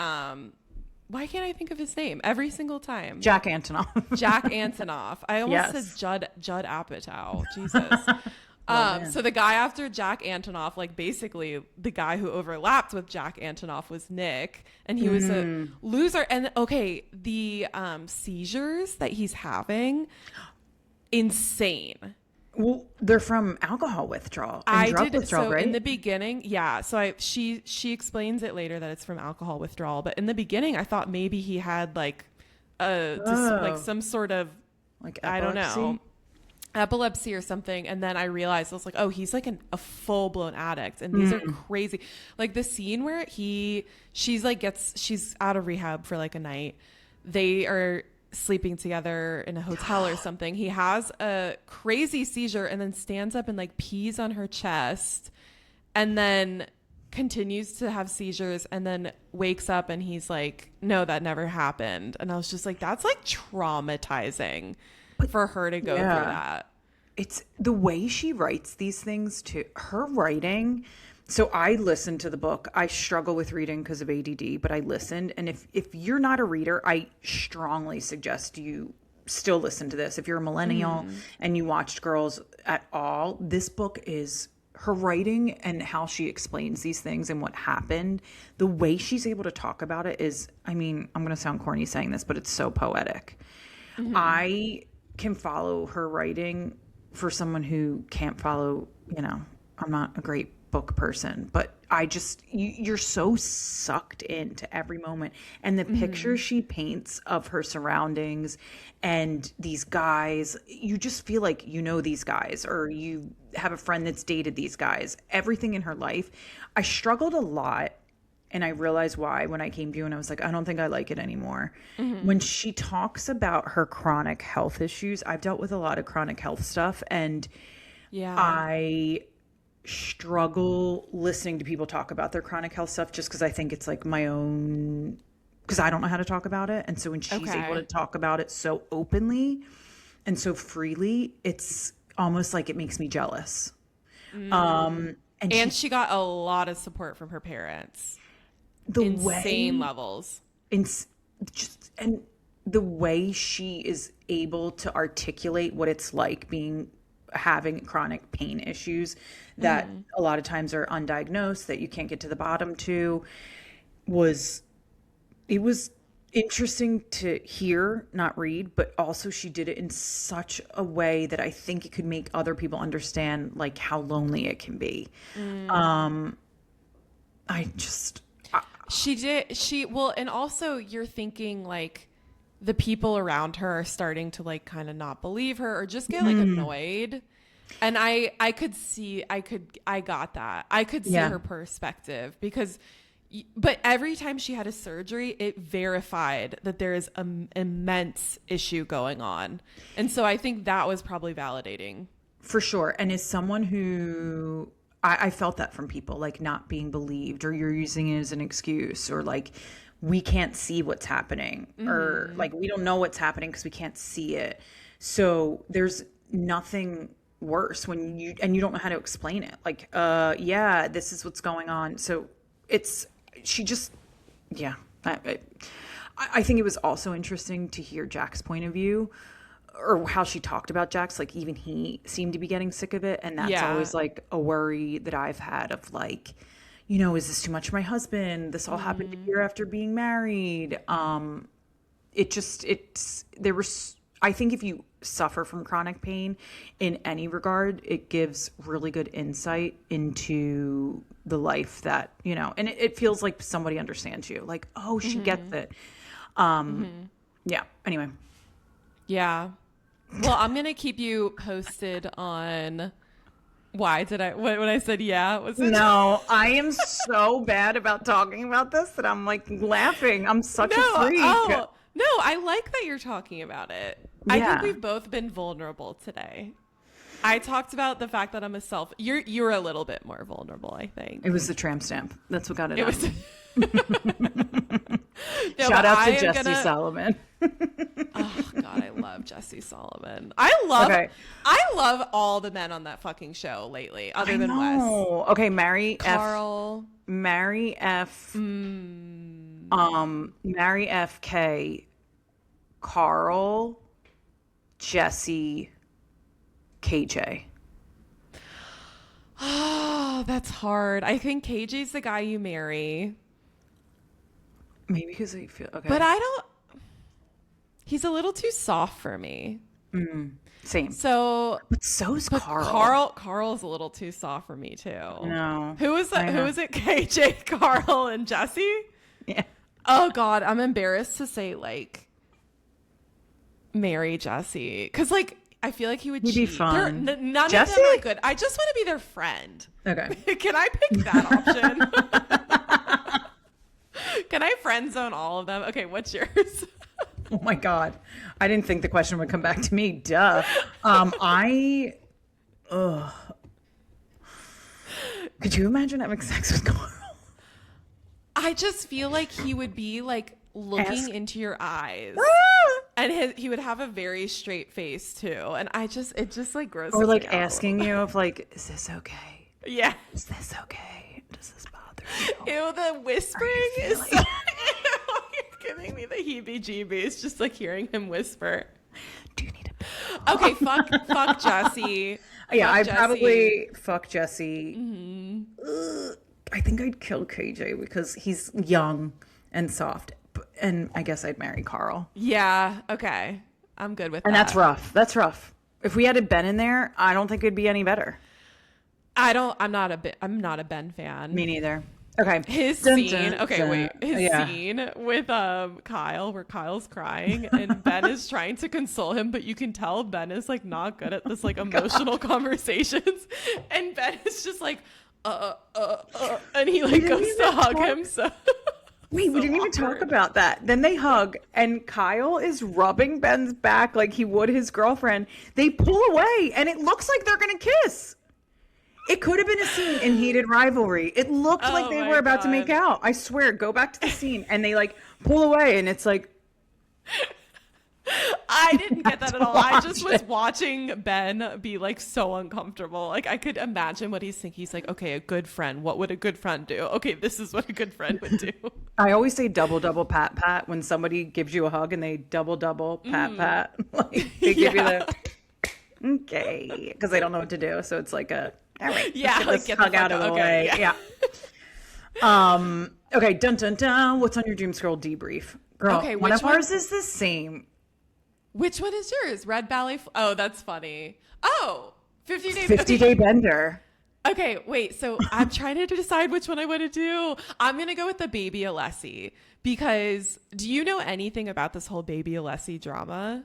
why can't I think of his name every single time? Jack Antonoff. Jack Antonoff. I almost said Judd Apatow. Jesus. So the guy after Jack Antonoff, like basically the guy who overlapped with Jack Antonoff was Nick, and he was a loser. And the seizures that he's having, insane. Well, they're from alcohol withdrawal and drug withdrawal, right? In the beginning, yeah. So she explains it later that it's from alcohol withdrawal, but in the beginning, I thought maybe he had like some sort of like I don't know, epilepsy or something. And then I realized I was like, oh, he's like a full blown addict, and these are crazy. Like the scene where she's out of rehab for like a night. They are sleeping together in a hotel or something. He has a crazy seizure and then stands up and like pees on her chest and then continues to have seizures and then wakes up and he's like, no, that never happened. And I was just like, that's like traumatizing for her to go through that. It's the way she writes these things too. Her writing. So I listened to the book. I struggle with reading because of ADD, but I listened. And if you're not a reader, I strongly suggest you still listen to this. If you're a millennial and you watched Girls at all, this book is her writing and how she explains these things and what happened, the way she's able to talk about it is, I mean, I'm going to sound corny saying this, but it's so poetic. I can follow her writing for someone who can't follow, you know, I'm not a great book person, but I just, you're so sucked into every moment. And the picture she paints of her surroundings and these guys, you just feel like you know these guys, or you have a friend that's dated these guys, everything in her life. I struggled a lot. And I realized why when I came to you, and I was like, I don't think I like it anymore. When she talks about her chronic health issues, I've dealt with a lot of chronic health stuff, and I struggle listening to people talk about their chronic health stuff just because I think it's like my own, because I don't know how to talk about it. And so when she's able to talk about it so openly and so freely, it's almost like it makes me jealous. And she got a lot of support from her parents. Insane levels. And the way she is able to articulate what it's like having chronic pain issues that a lot of times are undiagnosed, that you can't get to the bottom to, was interesting to hear, not read, but also she did it in such a way that I think it could make other people understand like how lonely it can be. Well, and also you're thinking like the people around her are starting to like kind of not believe her or just get like annoyed. And I got that. I could see her perspective but every time she had a surgery, it verified that there is an immense issue going on. And so I think that was probably validating. For sure. And as someone who, I felt that from people, like not being believed, or you're using it as an excuse, or like we can't see what's happening, or like we don't know what's happening because we can't see it. So there's nothing worse when you don't know how to explain it. Like, this is what's going on. So I think it was also interesting to hear Jack's point of view, or how she talked about Jax. Like even he seemed to be getting sick of it. And that's always like a worry that I've had of like, you know, is this too much for my husband? This all happened a year after being married. I think if you suffer from chronic pain in any regard, it gives really good insight into the life that, you know, and it feels like somebody understands you, like, oh, she gets it. Anyway. Yeah. Well, I'm going to keep you posted on when I said, was it? No, I am so bad about talking about this that I'm like laughing. I'm such a freak. No, I like that you're talking about it. Yeah. I think we've both been vulnerable today. I talked about the fact that I'm you're a little bit more vulnerable, I think. It was the tramp stamp. That's what got it was. Shout out to Jesse Solomon. Oh God, I love Jesse Solomon. I love all the men on that fucking show lately, other than Wes. Okay, Mary F K, Carl, Jesse, KJ. Oh, that's hard. I think KJ's the guy you marry. Maybe because I feel okay. But he's a little too soft for me. Same. But so's Carl. Carl's a little too soft for me too. No. Who is that? Who is it? KJ, Carl, and Jesse? Yeah. Oh God, I'm embarrassed to say like marry Jesse. Because like I feel like he would cheat. He'd be fun. None Jesse? Of them are good. I just want to be their friend. Okay. Can I pick that option? Can I friend zone all of them? Okay, what's yours? Oh my God. I didn't think the question would come back to me. Duh. Could you imagine having sex with Carl? I just feel like he would be like looking into your eyes. And he would have a very straight face too. And it just like grosses me out. Or like asking you if like, is this okay? Yeah. Is this okay? Does this bother you? Ew, the whispering is so... You're giving me the heebie-jeebies just like hearing him whisper. Do you need a Okay, fuck Jesse. Yeah, Fuck I'd Jesse. probably fuck Jesse. Mm-hmm. I think I'd kill KJ because he's young and soft. And I guess I'd marry Carl. Yeah. Okay. I'm good with And that. that's rough. That's rough. If we had Ben in there, I don't think it'd be any better. I'm not a Ben fan. Me neither. Okay. His scene. Okay, wait. His scene with Kyle, where Kyle's crying and Ben is trying to console him, but you can tell Ben is like not good at this like emotional conversations, and Ben is just like, and he like goes to hug him. So wait, we didn't even talk about that. Then they hug, and Kyle is rubbing Ben's back like he would his girlfriend. They pull away, and it looks like they're gonna kiss. It could have been a scene in Heated Rivalry. It looked like they were about to make out. I swear, go back to the scene and they like pull away and it's like. I didn't get that at all. I just was watching Ben be like so uncomfortable. Like I could imagine what he's thinking. He's like, okay, a good friend. What would a good friend do? Okay, this is what a good friend would do. I always say double pat pat when somebody gives you a hug and they double pat pat. Like they give you the okay because they don't know what to do. So it's like a. All right. Yeah, let's get hug the out of the way. Yeah. Okay. Dun dun dun. What's on your dream scroll debrief, girl? Okay, one of ours is the same. Which one is yours? Red Ballet. Oh, that's funny. Oh, 50 Day. 50-day bender. Okay, wait. So I'm trying to decide which one I want to do. I'm gonna go with the Baby Alessi because do you know anything about this whole Baby Alessi drama?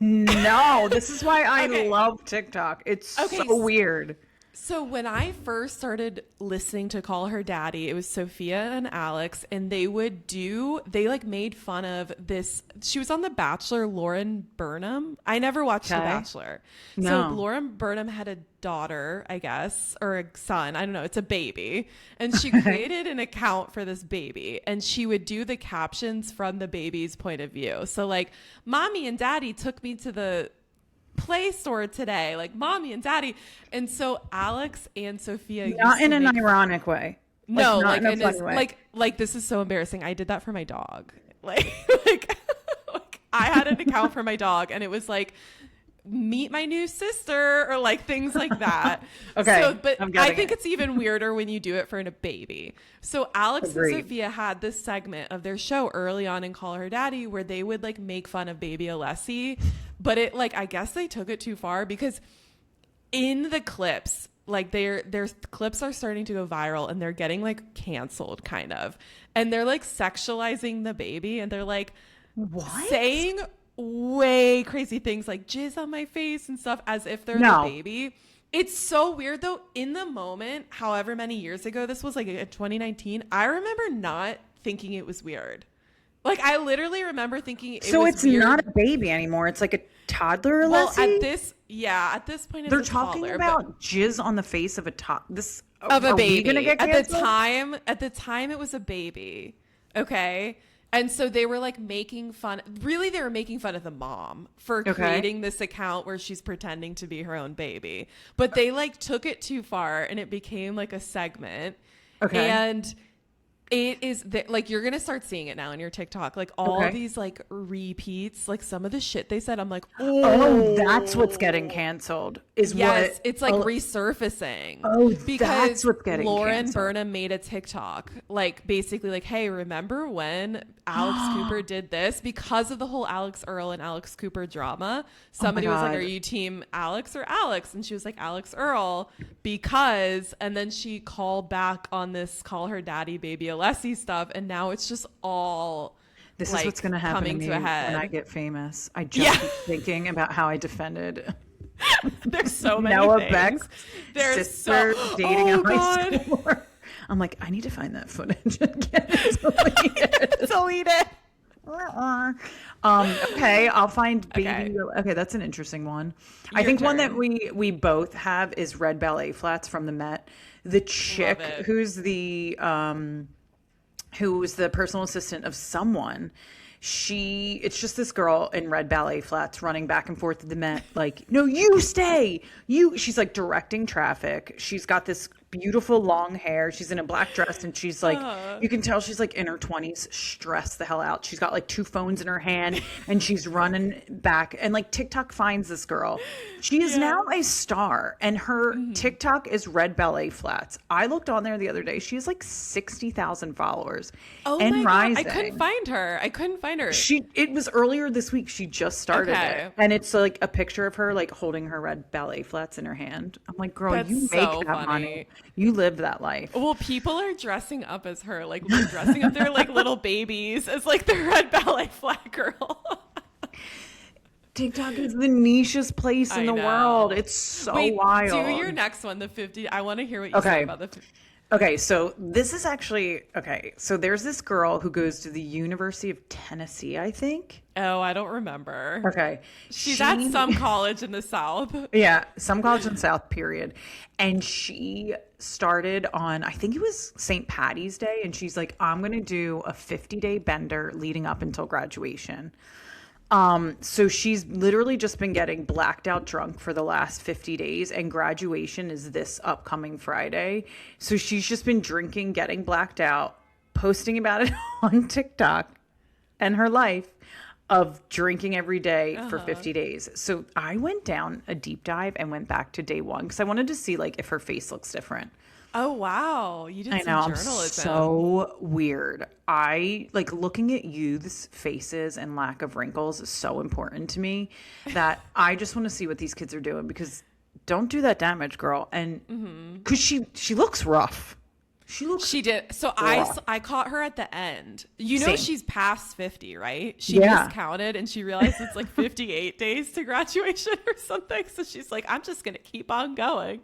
No, this is why I love TikTok. It's so weird. So when I first started listening to Call Her Daddy, it was Sophia and Alex, and they like made fun of this. She was on The Bachelor, Lauren Burnham. I never watched The Bachelor. No. So Lauren Burnham had a daughter, I guess, or a son. I don't know. It's a baby. And she created an account for this baby, and she would do the captions from the baby's point of view. So like, mommy and daddy took me to the Play Store today, like mommy and daddy. And so Alex and Sophia not in an ironic way. No, like like in a funny way. like this is so embarrassing. I did that for my dog. Like like I had an account for my dog and it was like meet my new sister or like things like that. Okay. So, but I think it's even weirder when you do it for a baby. So Alex and Sophia had this segment of their show early on in Call Her Daddy where they would like make fun of baby Alessi, but it like, I guess they took it too far because in the clips, like their clips are starting to go viral and they're getting like canceled kind of, and they're like sexualizing the baby and they're like saying way crazy things like jizz on my face and stuff as if they're the baby. It's so weird though. In the moment, however many years ago this was, like in 2019, I remember not thinking it was weird. Like I literally remember thinking it was it's weird. not a baby anymore. It's like a toddler. Well, Leslie? at this point, they're it's a talking toddler, about jizz on the face of a of a baby. Gonna get at canceled? the time, it was a baby. Okay. And so they were like making fun. Really, they were making fun of the mom for creating this account where she's pretending to be her own baby. But they like took it too far and it became like a segment. Okay. And it is like you're going to start seeing it now in your TikTok. Like all these like repeats, like some of the shit they said. I'm like, oh, that's what's getting canceled. It's like resurfacing. Oh, because that's what's getting Lauren canceled. Burnham made a TikTok, like basically like, hey, remember when Alex Cooper did this? Because of the whole Alex Earl and Alex Cooper drama, somebody was like, are you team Alex or Alex? And she was like, Alex Earl, because, and then she called back on this Call Her Daddy Baby Alessi stuff, and now it's just all this is what's going to happen to me when I get famous. I just keep thinking about how I defended there's so many Noah things. Beck's There's sister dating a high schooler. I'm like, I need to find that footage and get it deleted. Okay, I'll find baby. Okay, that's an interesting one. I think one that we both have is Red Ballet Flats from the Met. The chick who's the personal assistant of someone. It's just this girl in red ballet flats running back and forth to the Met, like, no, you stay. She's like directing traffic. She's got this beautiful long hair. She's in a black dress and she's like, Uh, you can tell she's like in her 20s, stressed the hell out. She's got like two phones in her hand and she's running back. And like TikTok finds this girl. She is yeah. now a star and her Mhm. TikTok is red ballet flats. I looked on there the other day. She has like 60,000 followers Oh and my God. I couldn't rising. find her. I couldn't find her. It was earlier this week. She just started Okay. it. And it's like a picture of her like holding her red ballet flats in her hand. I'm like, girl, That's you make so that money. funny. You live that life. Well, people are dressing up as her, like they're dressing up their like little babies as like the red ballet flat girl. TikTok is the nichest place in I the world. know. It's so Wait, wild. do your next one, the 50. I want to hear what you say Okay. about the. Okay, so this is actually okay. So there's this girl who goes to the University of Tennessee, I think. Oh, I don't remember. Okay. She's at She- some college in the South. Yeah, some college in the South, period. And she started on, I think it was St. Patty's Day, and she's like, I'm gonna do a 50-day bender leading up until graduation. So she's literally just been getting blacked out drunk for the last 50 days, and graduation is this upcoming Friday. So she's just been drinking, getting blacked out, posting about it on TikTok and her life of drinking every day for 50 days. So I went down a deep dive and went back to day one because I wanted to see like if her face looks different. Oh wow, you did I some know, I'm journalism. so weird. I like looking at youth's faces and lack of wrinkles is so important to me that I just want to see what these kids are doing because don't do that damage, girl. And because she looks rough. She looks She did. So rough. I caught her at the end. You know Same. she's past 50, right? She Yeah. miscounted and she realized it's like 58 days to graduation or something. So she's like, I'm just going to keep on going.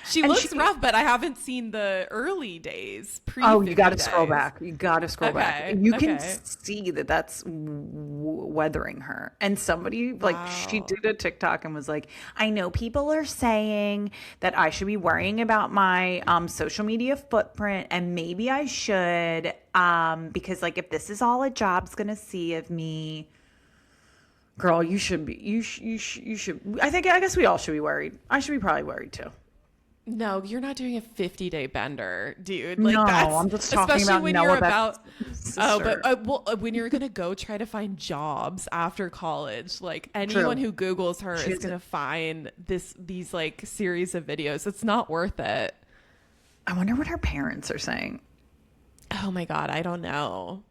She And looks she- rough, but I haven't seen the early days. Oh, you got to 50 scroll days. back. You got to scroll back. Okay, You can okay. see that that's weathering her. And somebody like she Wow. did a TikTok and was like, "I know people are saying that I should be worrying about my social media footprint, and maybe I should because like if this is all a job's gonna see of me." Girl, you should be. You should. I guess we all should be worried. I should be probably worried too. No, you're not doing a 50-day bender, dude. No, that's, I'm just talking especially about when Noah you're Beck's about. Oh, sister. but when you're gonna go try to find jobs after college, like anyone who Googles her is She's- gonna find these like series of videos. It's not worth it. I wonder what her parents are saying. Oh my God, I don't know.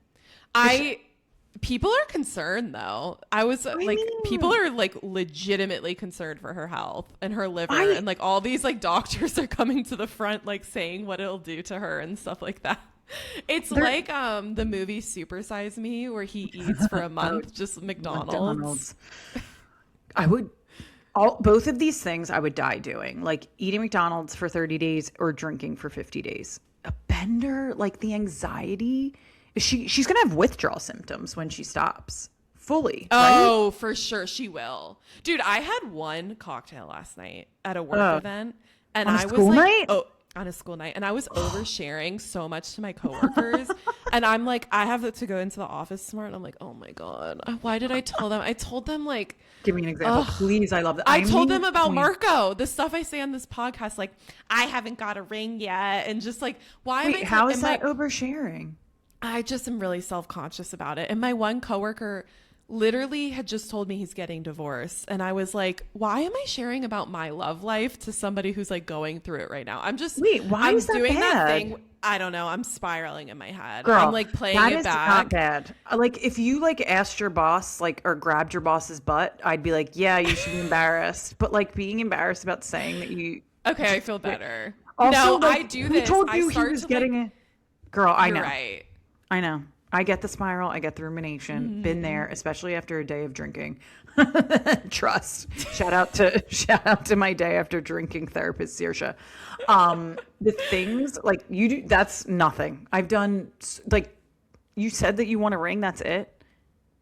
People are concerned though. I was like, people are like legitimately concerned for her health and her liver, and like all these like doctors are coming to the front, like saying what it'll do to her and stuff like that. It's like the movie Super Size Me, where he eats for a month just McDonald's. I would both of these things I would die doing, like eating McDonald's for 30 days or drinking for 50 days. A bender, like the anxiety, she's gonna have withdrawal symptoms when she stops fully. Right? Oh, for sure she will. Dude, I had one cocktail last night at a work event, and On a I was school like, night? oh, on a school night, and I was oversharing so much to my coworkers, and I'm like, I have to go into the office tomorrow, and I'm like, oh my God, why did I tell them? I told them like, Give me an example, please. I love that. I told them about Marco, the stuff I say on this podcast, like I haven't got a ring yet, and just like, why am I? How is and that oversharing? I just am really self-conscious about it. And my one coworker literally had just told me he's getting divorced. And I was like, why am I sharing about my love life to somebody who's like going through it right now? I'm just, Why I'm is that doing that bad? thing. I don't know. I'm spiraling in my head. Girl, I'm like playing that it is back. not bad. Like if you like asked your boss like or grabbed your boss's butt, I'd be like, yeah, you should be embarrassed. But like being embarrassed about saying that you Okay, I feel better. also, No, like, I do who this. told I you he start was to, getting like, a girl? I You're know. right. I know. I get the spiral. I get the rumination. Mm-hmm. Been there, especially after a day of drinking. Trust. Shout out to my day after drinking therapist Saoirse. The things like you do, that's nothing. I've done like you said that you want a ring. That's it.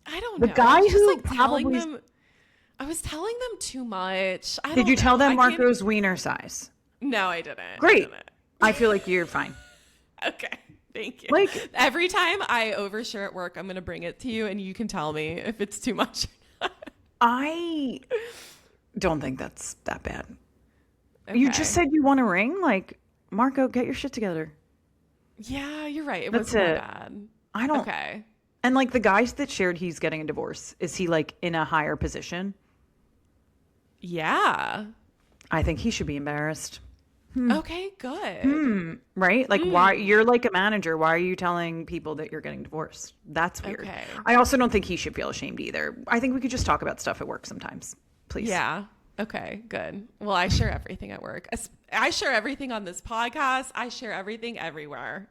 I don't The know. guy I was just, who like, telling probably- them. I was telling them too much. I Did don't you tell know. them I can't- Marco's wiener size? No, I didn't. Great. I didn't. I feel like you're fine. Okay. Thank you. Like- every time I overshare at work, I'm going to bring it to you and you can tell me if it's too much. I don't think that's that bad. You Okay. just said you want a ring. Like, Marco, get your shit together. Yeah, you're right. It That's was it. bad. I don't. Okay. And like the guy that shared he's getting a divorce, is he like in a higher position? Yeah. I think he should be embarrassed. Okay, good. Right? Like, why? You're like a manager. Why are you telling people that you're getting divorced? That's weird. Okay. I also don't think he should feel ashamed either. I think we could just talk about stuff at work sometimes, please. Yeah. Okay, good. Well, I share everything at work. I share everything on this podcast. I share everything everywhere.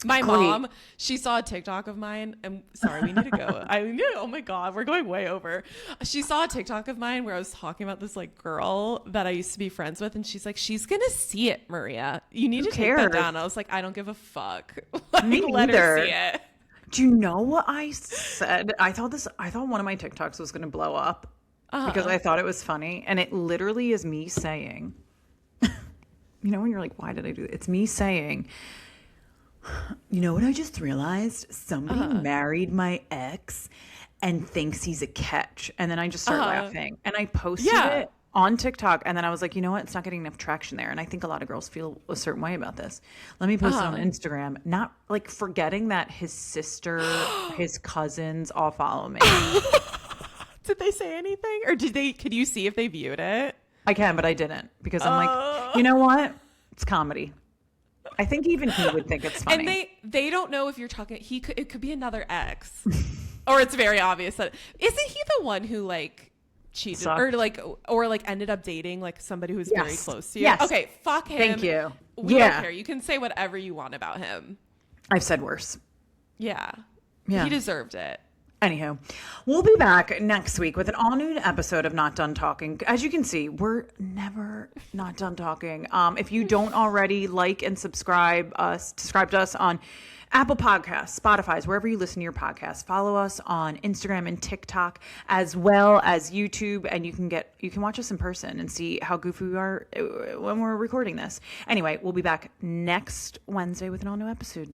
My mom, she saw a TikTok of mine. And sorry, we need to go. Oh my God, we're going way over. She saw a TikTok of mine where I was talking about this like girl that I used to be friends with. And she's like, she's going to see it, Maria. You need to take that down. I was like, I don't give a fuck. Like, Me let neither. her see it. Do you know what I said? I thought one of my TikToks was going to blow up because I thought it was funny. And it literally is me saying, you know, when you're like, why did I do it? It's me saying, you know what I just realized? Somebody married my ex and thinks he's a catch. And then I just start laughing. And I posted it on TikTok. And then I was like, you know what? It's not getting enough traction there. And I think a lot of girls feel a certain way about this. Let me post it on Instagram. Not like forgetting that his sister, his cousins all follow me. Did they say anything? Or could you see if they viewed it? I can, but I didn't. Because I'm like, you know what? It's comedy. I think even he would think it's funny. And they don't know if you're talking. It could be another ex, or it's very obvious that isn't he the one who like cheated or like ended up dating like somebody who's very close to you. Yes. Okay, fuck him. Thank you. We don't care. You can say whatever you want about him. I've said worse. Yeah. Yeah. He deserved it. Anywho, we'll be back next week with an all-new episode of Not Done Talking. As you can see, we're never not done talking. If you don't already like and subscribe to us on Apple Podcasts, Spotify, wherever you listen to your podcasts. Follow us on Instagram and TikTok as well as YouTube, and you can watch us in person and see how goofy we are when we're recording this. Anyway, we'll be back next Wednesday with an all-new episode.